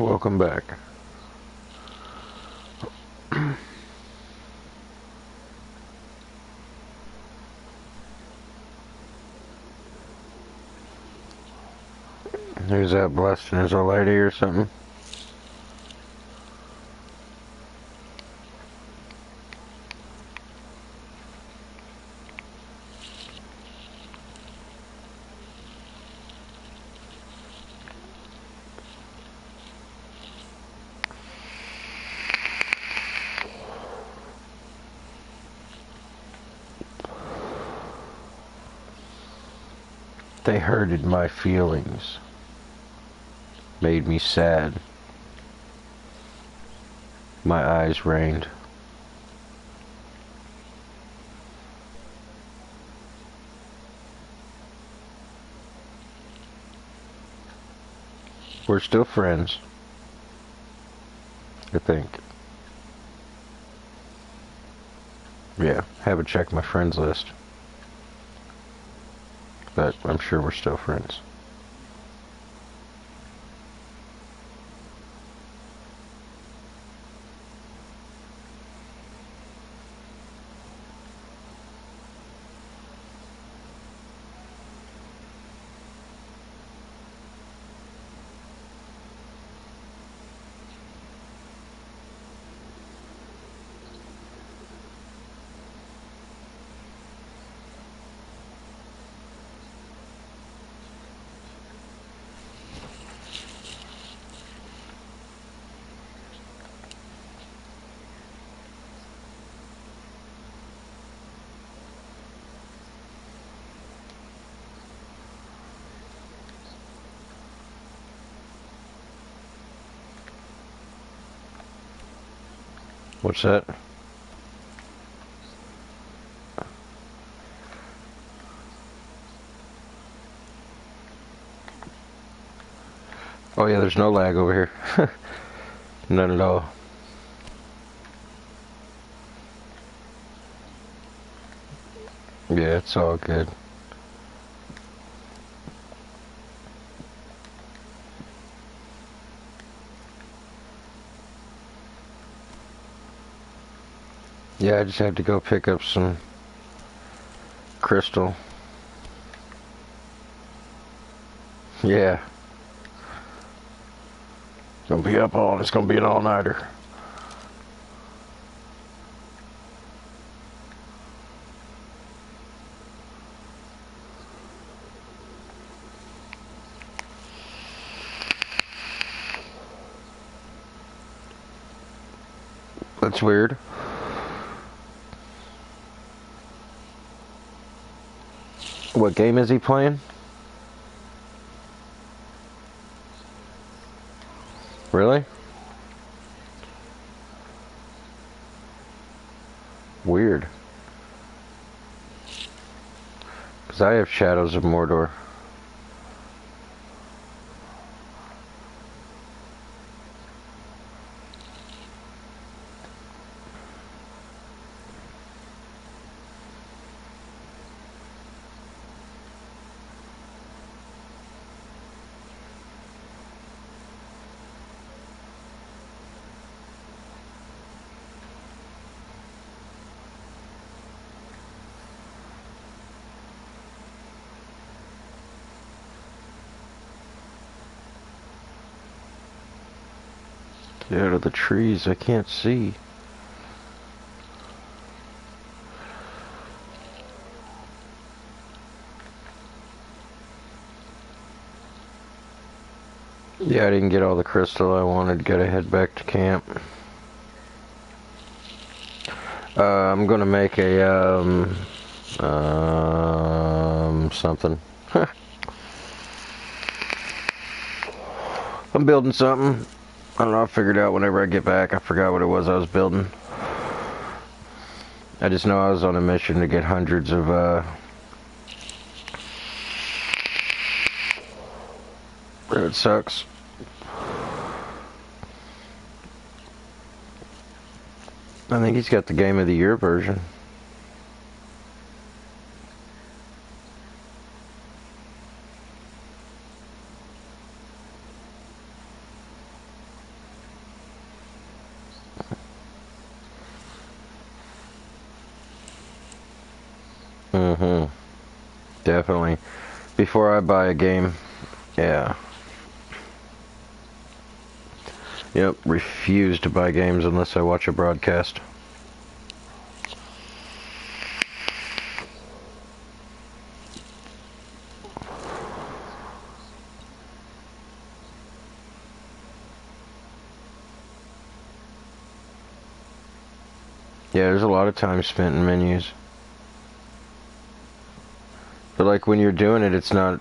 Welcome back. Who's that blasting his old lady or something? They hurted my feelings. Made me sad. My eyes rained. We're still friends. I think. Yeah, haven't checked my friends list. But I'm sure we're still friends. What's that? Oh yeah, there's no lag over here. None at all. Yeah, it's all good. Yeah, I just had to go pick up some crystal. Yeah. Gonna be up on. It's gonna be an all-nighter. That's weird. What game is he playing? Really? Weird. Because I have Shadows of Mordor. Get out of the trees, I can't see. Yeah, I didn't get all the crystal I wanted. Gotta head back to camp. I'm gonna make a, something. I'm building something. I don't know, I'll figure it out whenever I get back. I forgot what it was I was building. I just know I was on a mission to get hundreds of, it sucks. I think he's got the Game of the Year version. Definitely. Before I buy a game, yeah. Yep, refuse to buy games unless I watch a broadcast. Yeah, there's a lot of time spent in menus. But like when you're doing it, it's not...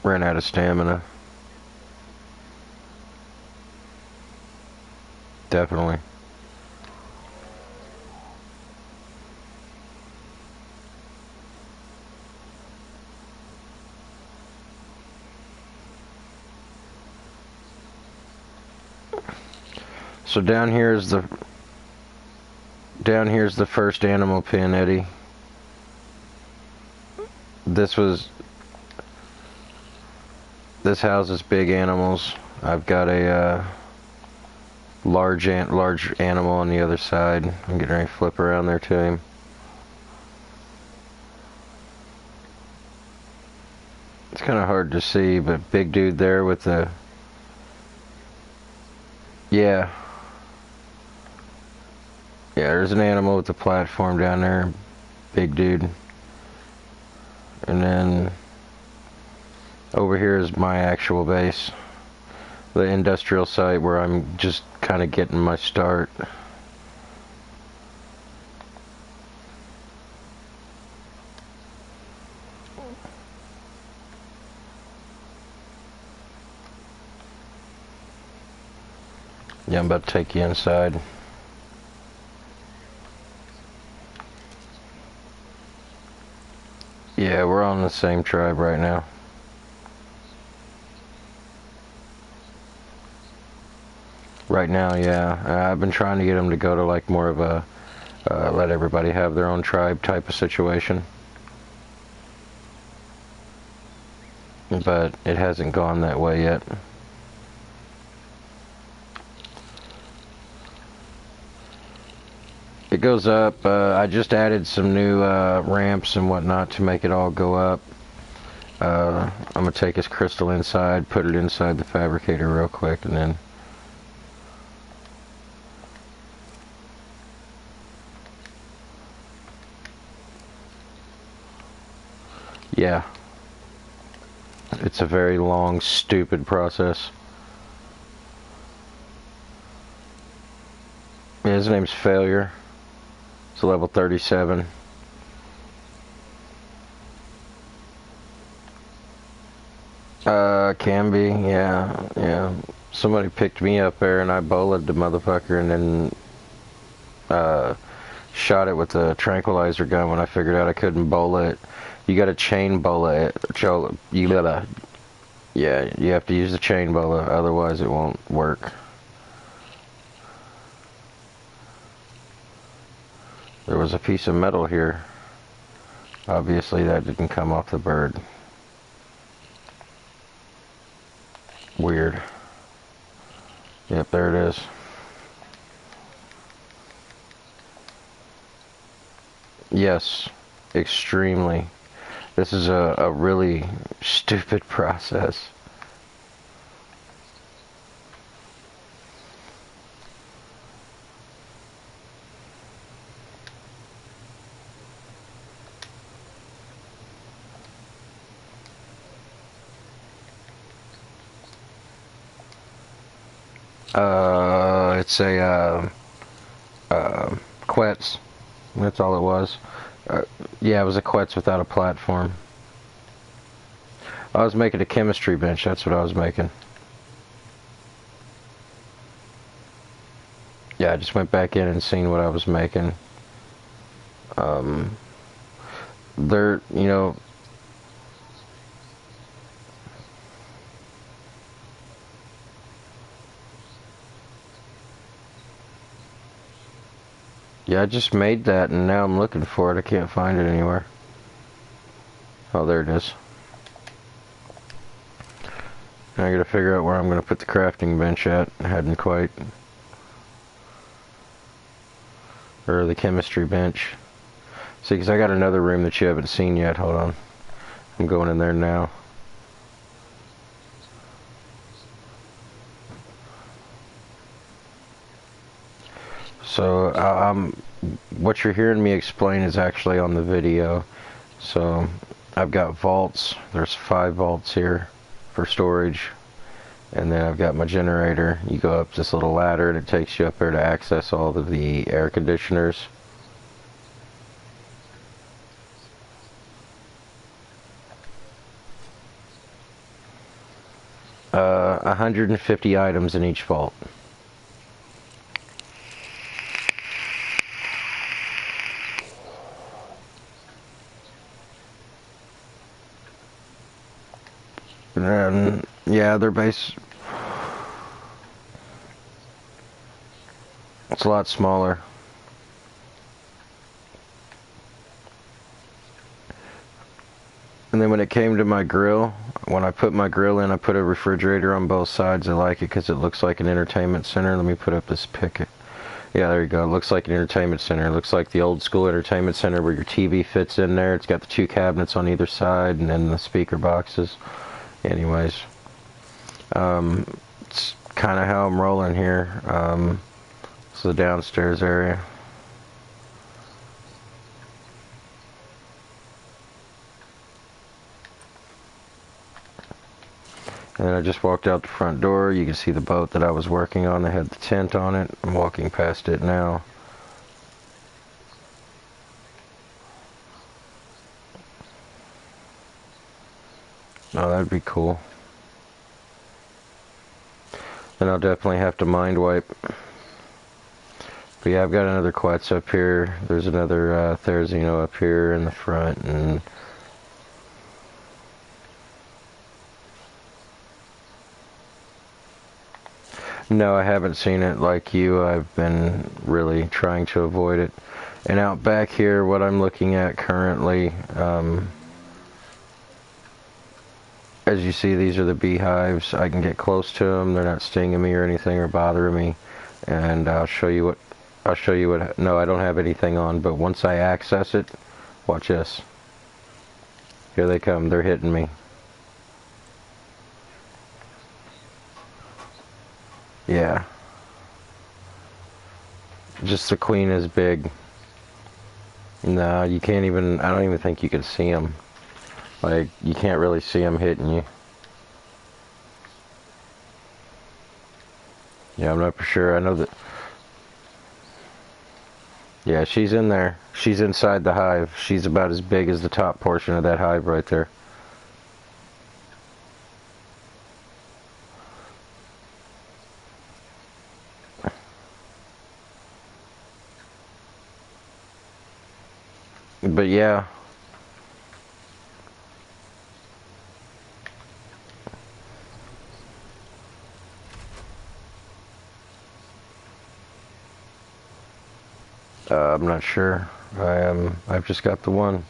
Ran out of stamina. Definitely. So down here's the first animal pin, Eddie. This houses big animals. I've got a large animal on the other side. I'm getting ready to flip around there to him. It's kind of hard to see, but big dude there with the... Yeah. Yeah, there's an animal with the platform down there. Big dude. And then over here is my actual base. The industrial site where I'm just kind of getting my start. Yeah, I'm about to take you inside. Yeah, we're on the same tribe right now. Right now, yeah. I've been trying to get them to go to like more of a let everybody have their own tribe type of situation. But it hasn't gone that way yet. It goes up. I just added some new ramps and whatnot to make it all go up. I'm going to take his crystal inside, put it inside the fabricator real quick, and then... Yeah. It's a very long, stupid process. Yeah, his name's Failure. It's a level 37. Can be, yeah. Somebody picked me up there and I bowled the motherfucker and then shot it with the tranquilizer gun when I figured out I couldn't bowl it. You gotta chain bowl it. Yeah, you have to use the chain bowler, otherwise it won't work. There was a piece of metal here. Obviously that didn't come off the bird. Weird. Yep, there it is. Yes, extremely. This is a really stupid process. It's a Quetz. That's all it was. Yeah, it was a Quetz without a platform. I was making a chemistry bench, that's what I was making. Yeah, I just went back in and seen what I was making. There, you know... Yeah, I just made that and now I'm looking for it. I can't find it anywhere. Oh, there it is. Now I gotta figure out where I'm gonna put the crafting bench at. I hadn't quite. Or the chemistry bench. See, because I got another room that you haven't seen yet. Hold on. I'm going in there now. So, what you're hearing me explain is actually on the video. So, I've got vaults. There's 5 vaults here for storage. And then I've got my generator. You go up this little ladder and it takes you up there to access all of the air conditioners. Uh, 150 items in each vault. And yeah, they're base. It's a lot smaller. And then when it came to my grill, when I put my grill in, I put a refrigerator on both sides. I like it because it looks like an entertainment center. Let me put up this pic. Yeah, there you go. It looks like an entertainment center. It looks like the old school entertainment center where your TV fits in there. It's got the 2 cabinets on either side and then the speaker boxes. Anyways, it's kind of how I'm rolling here. It's the downstairs area. And I just walked out the front door. You can see the boat that I was working on. I had the tent on it. I'm walking past it now. Oh, that'd be cool. Then I'll definitely have to mind wipe. But yeah, I've got another Quetz up here. There's another Therizino up here in the front, and no, I haven't seen it like you. I've been really trying to avoid it. And out back here, what I'm looking at currently, as you see, these are the beehives. I can get close to them. They're not stinging me or anything or bothering me. And I'll show you what, no, I don't have anything on, but once I access it, watch this. Here they come. They're hitting me. Yeah. Just the queen is big. No, you can't even, I don't even think you can see them. Like, you can't really see them hitting you. Yeah, I'm not for sure. I know that. Yeah, she's in there. She's inside the hive. She's about as big as the top portion of that hive right there. But yeah. I'm not sure. I've just got the one.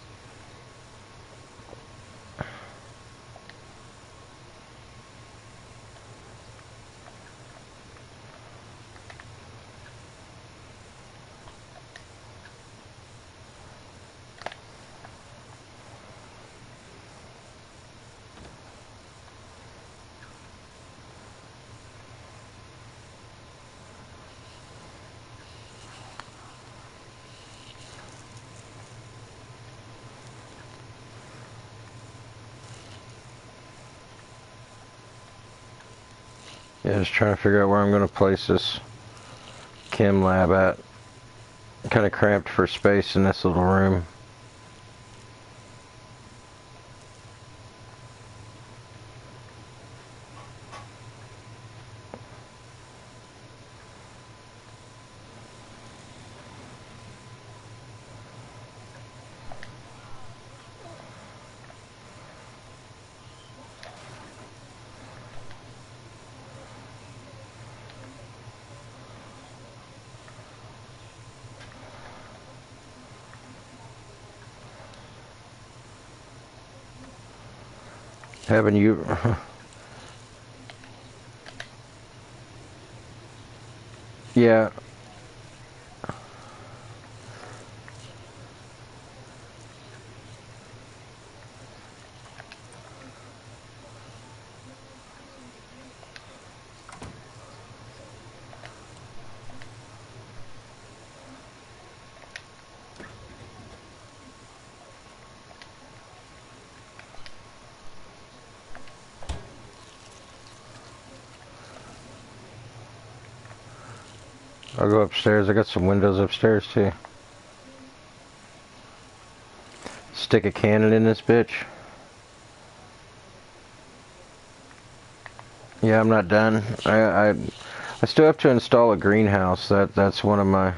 Yeah, just trying to figure out where I'm going to place this chem lab at. Kind of cramped for space in this little room. Haven't you? Yeah. I'll go upstairs. I got some windows upstairs too. Stick a cannon in this bitch. Yeah, I'm not done. I still have to install a greenhouse. That's one of my.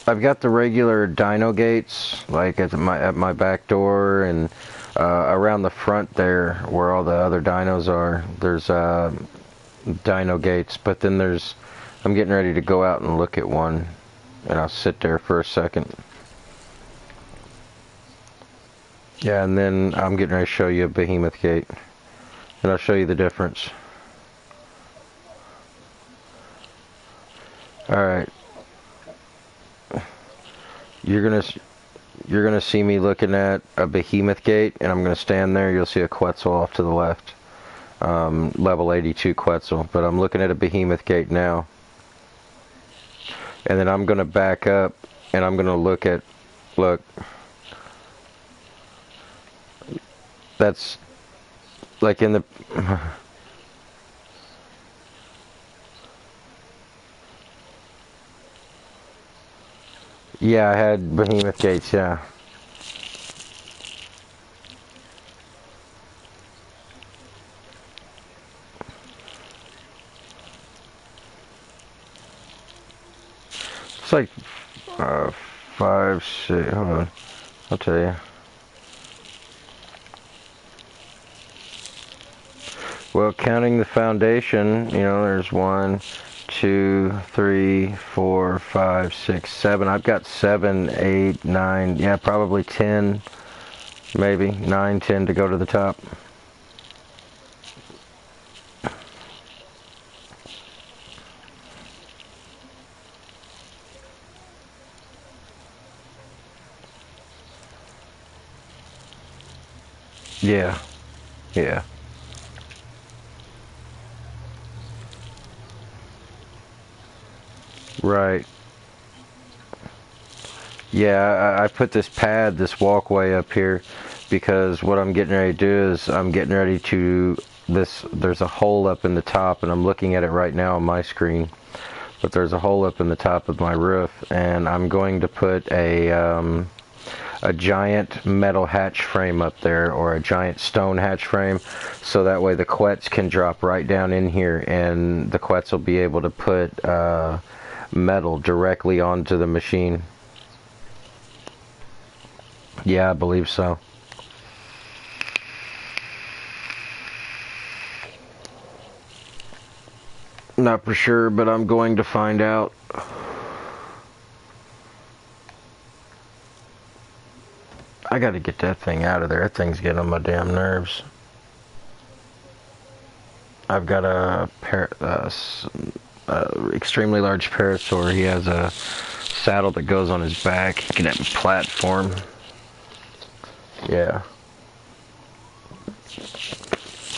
I've got the regular dino gates, like at my back door and around the front there, where all the other dinos are. There's dino gates, but then I'm getting ready to go out and look at one, and I'll sit there for a second. Yeah, and then I'm getting ready to show you a behemoth gate, and I'll show you the difference. All right. You're you're going to see me looking at a behemoth gate, and I'm going to stand there. You'll see a Quetzal off to the left. Level 82 Quetzal. But I'm looking at a behemoth gate now. And then I'm going to back up, and I'm going to look at, look, that's like in the, yeah, I had behemoth gates, yeah. It's like 5, 6, hold on, I'll tell you. Well, counting the foundation, you know, there's 1, 2, 3, 4, 5, 6, 7. I've got 7, 8, 9, yeah, probably 10, maybe 9, 10 to go to the top. Yeah, yeah. Right. Yeah, I put this pad, this walkway up here, because what I'm getting ready to do is I'm getting ready to, there's a hole up in the top, and I'm looking at it right now on my screen, but there's a hole up in the top of my roof, and I'm going to put a giant metal hatch frame up there, or a giant stone hatch frame, so that way the Quetz can drop right down in here, and the Quetz will be able to put metal directly onto the machine. Yeah, I believe so. Not for sure, but I'm going to find out. I gotta get that thing out of there. That thing's getting on my damn nerves. I've got a extremely large parasaur. He has a saddle that goes on his back. He can have a platform. Yeah.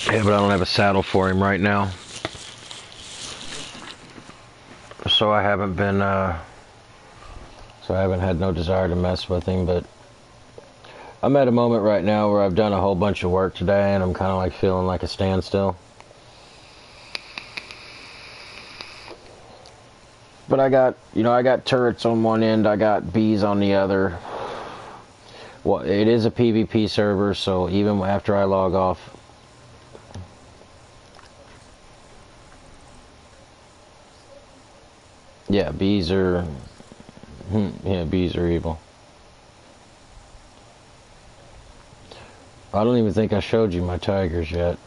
Yeah, but I don't have a saddle for him right now. So I haven't been, so I haven't had no desire to mess with him, but I'm at a moment right now where I've done a whole bunch of work today, and I'm kind of like feeling like a standstill. But I got, you know, I got turrets on one end, I got bees on the other. Well, it is a PvP server, so even after I log off, yeah, bees are, yeah, bees are evil. I don't even think I showed you my tigers yet.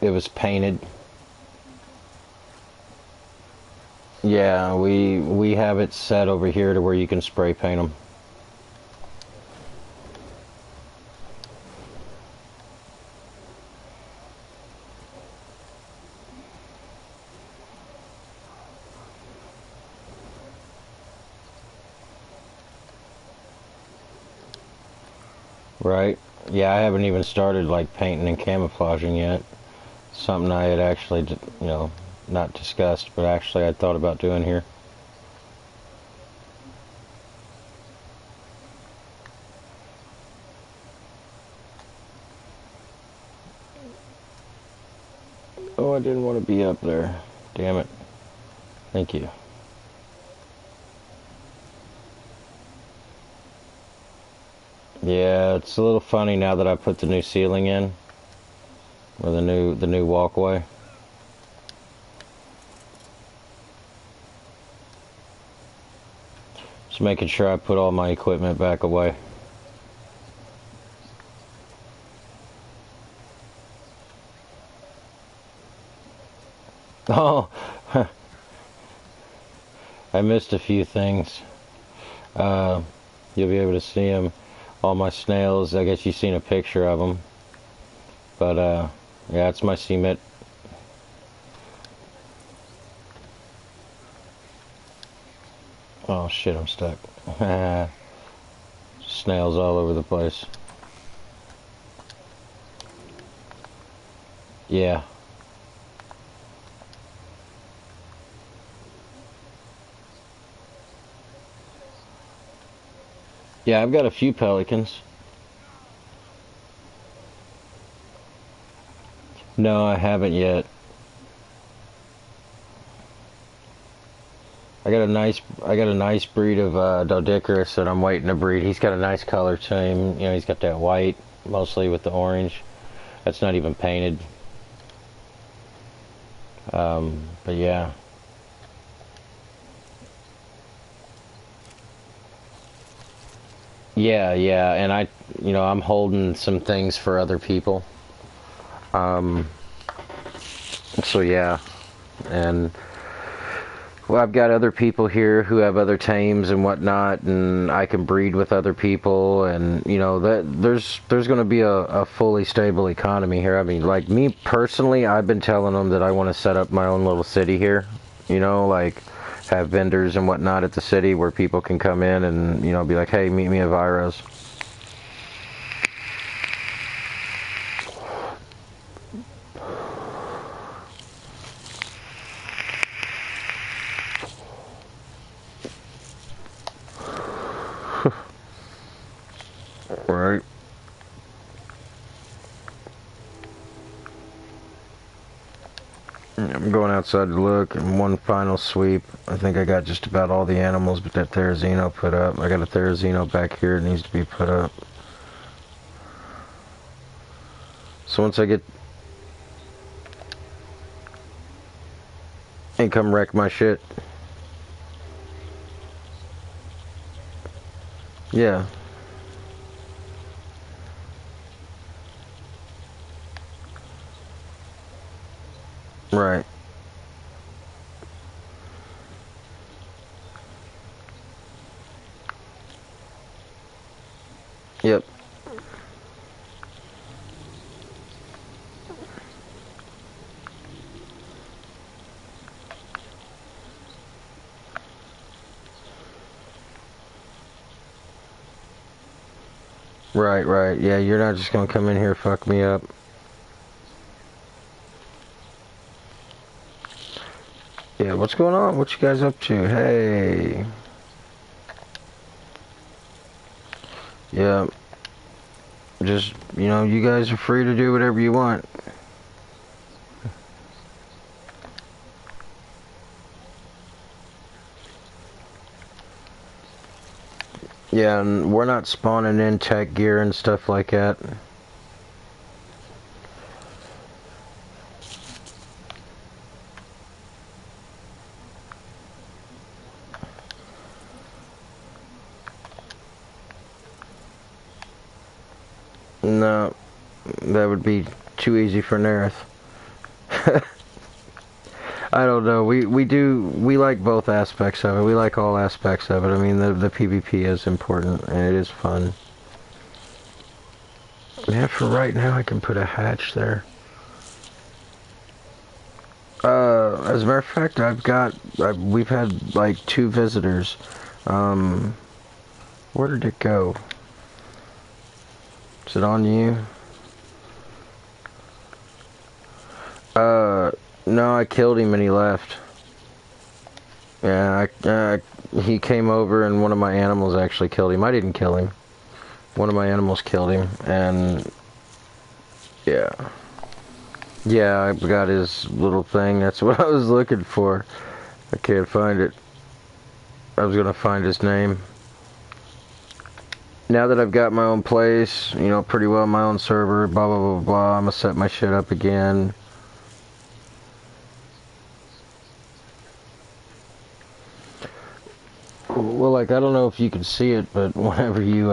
It was painted. Yeah, we have it set over here to where you can spray paint them. Right? Yeah, I haven't even started like painting and camouflaging yet. Something I had actually, you know, not discussed, but actually I thought about doing here. Oh, I didn't want to be up there. Damn it. Thank you. Yeah, it's a little funny now that I put the new ceiling in, or the new walkway. Just making sure I put all my equipment back away. Oh, I missed a few things. Uh, you'll be able to see them. All my snails. I guess you've seen a picture of them. But yeah, it's my cement. Oh shit, I'm stuck. Snails all over the place. Yeah. Yeah, I've got a few pelicans. No, I haven't yet. I got a nice breed of Dodicarus that I'm waiting to breed. He's got a nice color to him. You know, he's got that white, mostly with the orange. That's not even painted. But yeah. Yeah, yeah, and I'm holding some things for other people. Um, so yeah, and well, I've got other people here who have other tames and whatnot, and I can breed with other people, and that there's going to be a fully stable economy here. I mean, like me personally, I've been telling them that I want to set up my own little city here. Like have vendors and whatnot at the city where people can come in and be like, hey, meet me at Viro's. Right. I'm going outside to look, and one final sweep. I think I got just about all the animals, but that Therizino put up. I got a Therizino back here that needs to be put up. So once I get... and come wreck my shit. Yeah. Right. Yep. Right, right. Yeah, you're not just gonna come in here and fuck me up. Yeah, what's going on? What you guys up to? Hey. Yeah. Just, you guys are free to do whatever you want. Yeah, and we're not spawning in tech gear and stuff like that. No, that would be too easy for Nerith. I don't know. We like both aspects of it. We like all aspects of it. I mean, the PvP is important and it is fun. Yeah, for right now, I can put a hatch there. As a matter of fact, we've had like 2 visitors. Where did it go? Is it on you? No, I killed him and he left. Yeah, he came over and one of my animals actually killed him. I didn't kill him. One of my animals killed him, and yeah. Yeah, I got his little thing. That's what I was looking for. I can't find it. I was gonna find his name. now that I've got my own place, you know, pretty well my own server, blah, blah, blah, blah, I'm gonna set my shit up again. Well, like, I don't know if you can see it, but whenever you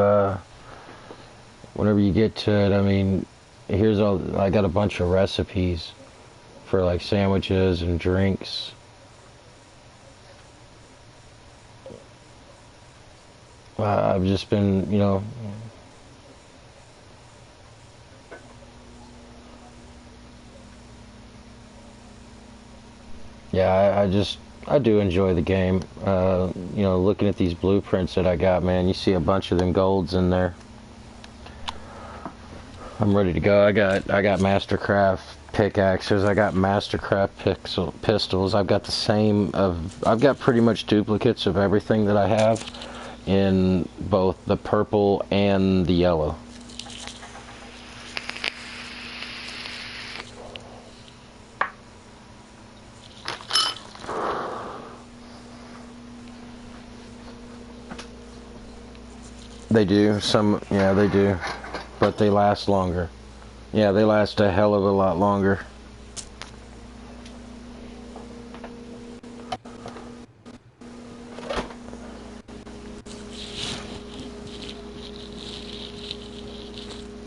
get to it, I mean, here's all, I got a bunch of recipes for, like, sandwiches and drinks. I've just been, you know, yeah, I do enjoy the game. You know, looking at these blueprints that I got, man, you see a bunch of them golds in there. I'm ready to go. I got Mastercraft pickaxes. I got Mastercraft pistols. I've got the same of. I've got pretty much duplicates of everything that I have in both the purple and the yellow. They do. Some, yeah, they do. But they last longer. Yeah, they last a hell of a lot longer.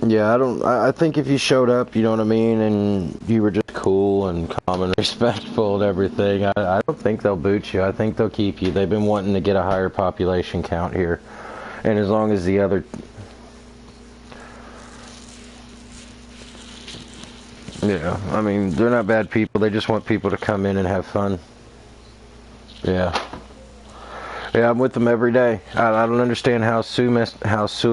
Yeah, I think if you showed up, you know what I mean, and you were just cool and calm and respectful and everything, I don't think they'll boot you. I think they'll keep you. They've been wanting to get a higher population count here. And as long as the other... Yeah, I mean, they're not bad people. They just want people to come in and have fun. Yeah. Yeah, I'm with them every day. I don't understand how Sue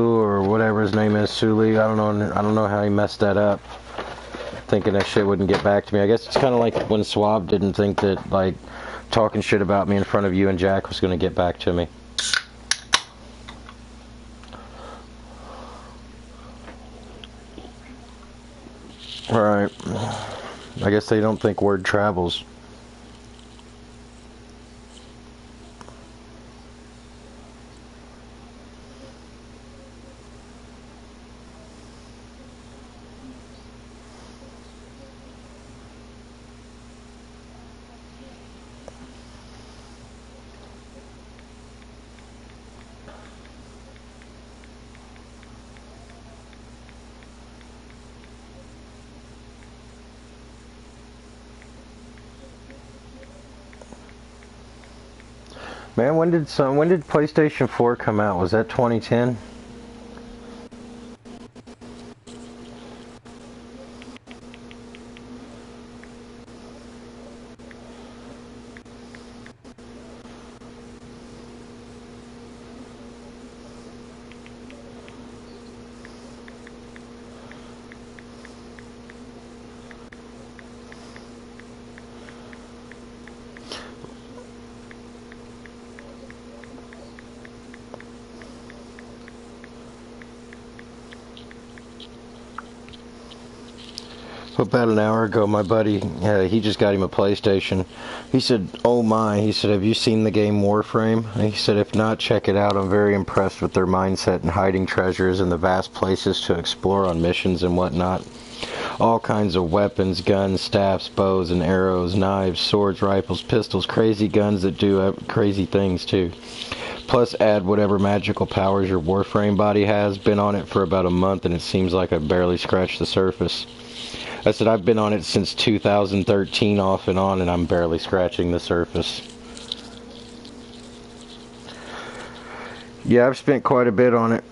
or whatever his name is, Suli. I don't know how he messed that up. Thinking that shit wouldn't get back to me. I guess it's kind of like when Swab didn't think that, like, talking shit about me in front of you and Jack was going to get back to me. Alright. I guess they don't think word travels. Man, when did PlayStation 4 come out? Was that 2010? About an hour ago, my buddy, he just got him a PlayStation. He said, oh my, he said, have you seen the game Warframe? And he said, if not, check it out. I'm very impressed with their mindset and hiding treasures and the vast places to explore on missions and whatnot. All kinds of weapons, guns, staffs, bows and arrows, knives, swords, rifles, pistols, crazy guns that do crazy things too. Plus add whatever magical powers your Warframe body has. Been on it for about a month and it seems like I've barely scratched the surface. I said, I've been on it since 2013 off and on, and I'm barely scratching the surface. Yeah, I've spent quite a bit on it.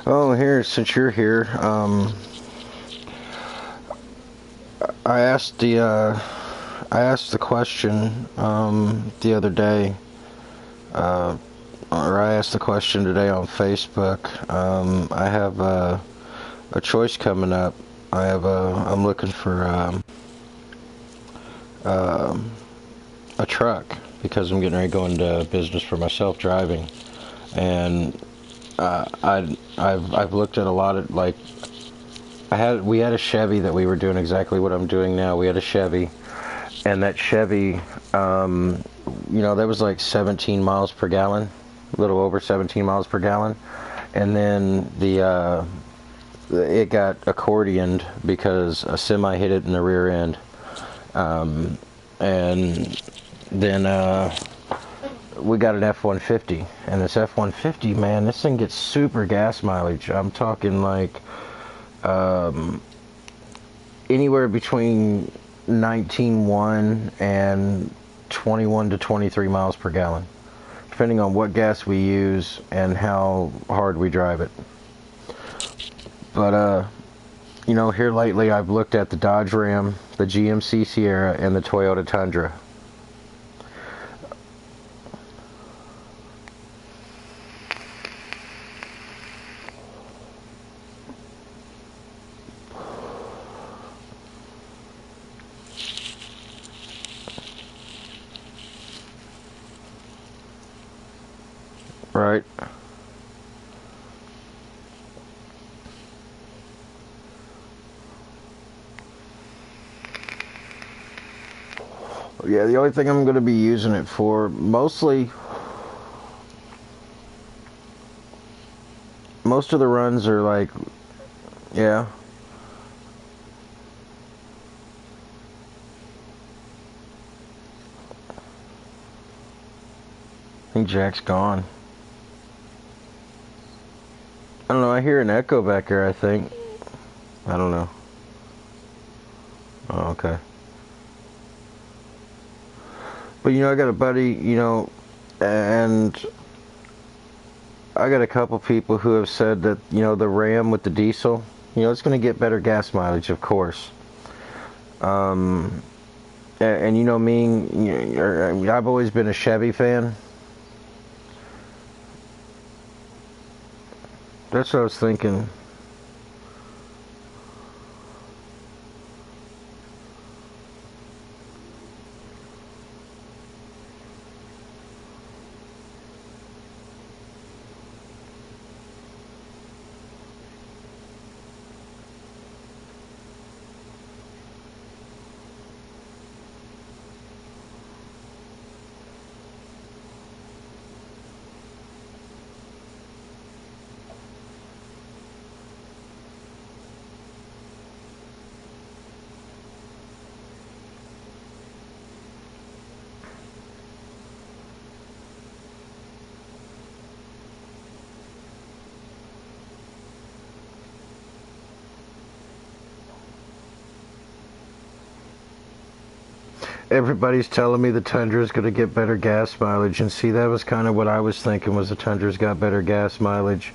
Oh, here, since you're here, I asked the question the other day, or I asked the question today on Facebook. I have a choice coming up. I'm looking for a truck because I'm getting ready to go into business for myself driving, and I've looked at a lot of like we had a Chevy that we were doing exactly what I'm doing now. We had a Chevy, and that Chevy, that was like 17 miles per gallon, a little over 17 miles per gallon, and then it got accordioned because a semi hit it in the rear end, and then we got an F-150, and this F-150, man, this thing gets super gas mileage. I'm talking like anywhere between 19.1 and 21 to 23 miles per gallon, depending on what gas we use and how hard we drive it. But here lately I've looked at the Dodge Ram, the GMC Sierra, and the Toyota Tundra. Right. Yeah, the only thing I'm going to be using it for, most of the runs are like, yeah. I think Jack's gone. I don't know, I hear an echo back here, I think. I don't know. Oh, okay. But I got a buddy, and I got a couple people who have said that, the Ram with the diesel, it's going to get better gas mileage, of course. And me, I've always been a Chevy fan. That's what I was thinking. Everybody's telling me the Tundra's going to get better gas mileage, and see, that was kind of what I was thinking, was the Tundra's got better gas mileage.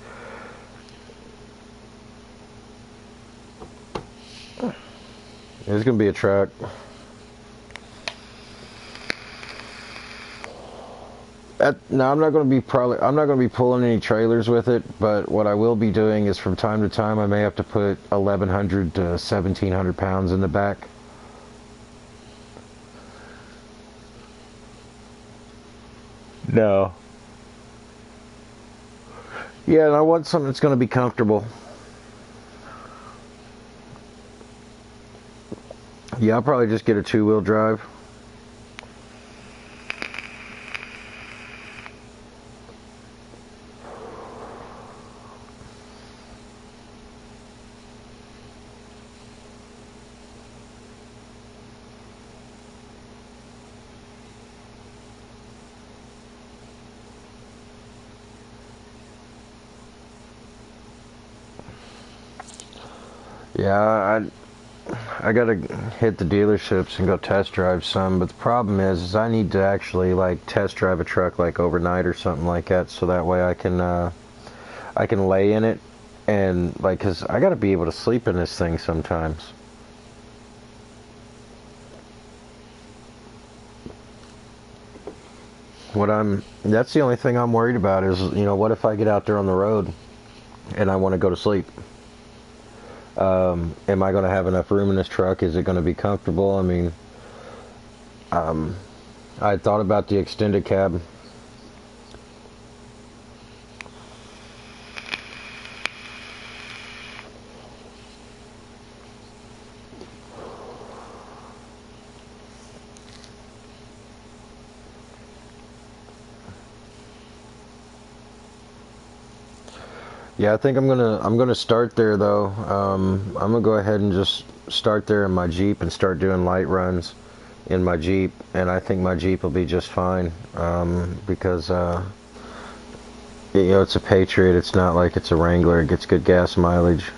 There's going to be a truck. Now I'm not going to be pulling any trailers with it, but what I will be doing is from time to time I may have to put 1,100 to 1,700 pounds in the back. No. Yeah, and I want something that's going to be comfortable. Yeah, I'll probably just get a 2-wheel drive. Yeah, I gotta hit the dealerships and go test drive some, but the problem is I need to actually like test drive a truck like overnight or something like that, so that way I can lay in it And like, cause I gotta be able to sleep in this thing sometimes. That's the only thing I'm worried about is, what if I get out there on the road and I want to go to sleep? Am I going to have enough room in this truck? Is it going to be comfortable? I mean, I thought about the extended cab. Yeah, I think I'm gonna start there though. I'm gonna go ahead and just start there in my Jeep and start doing light runs in my Jeep, and I think my Jeep will be just fine, because it's a Patriot. It's not like it's a Wrangler. It gets good gas mileage.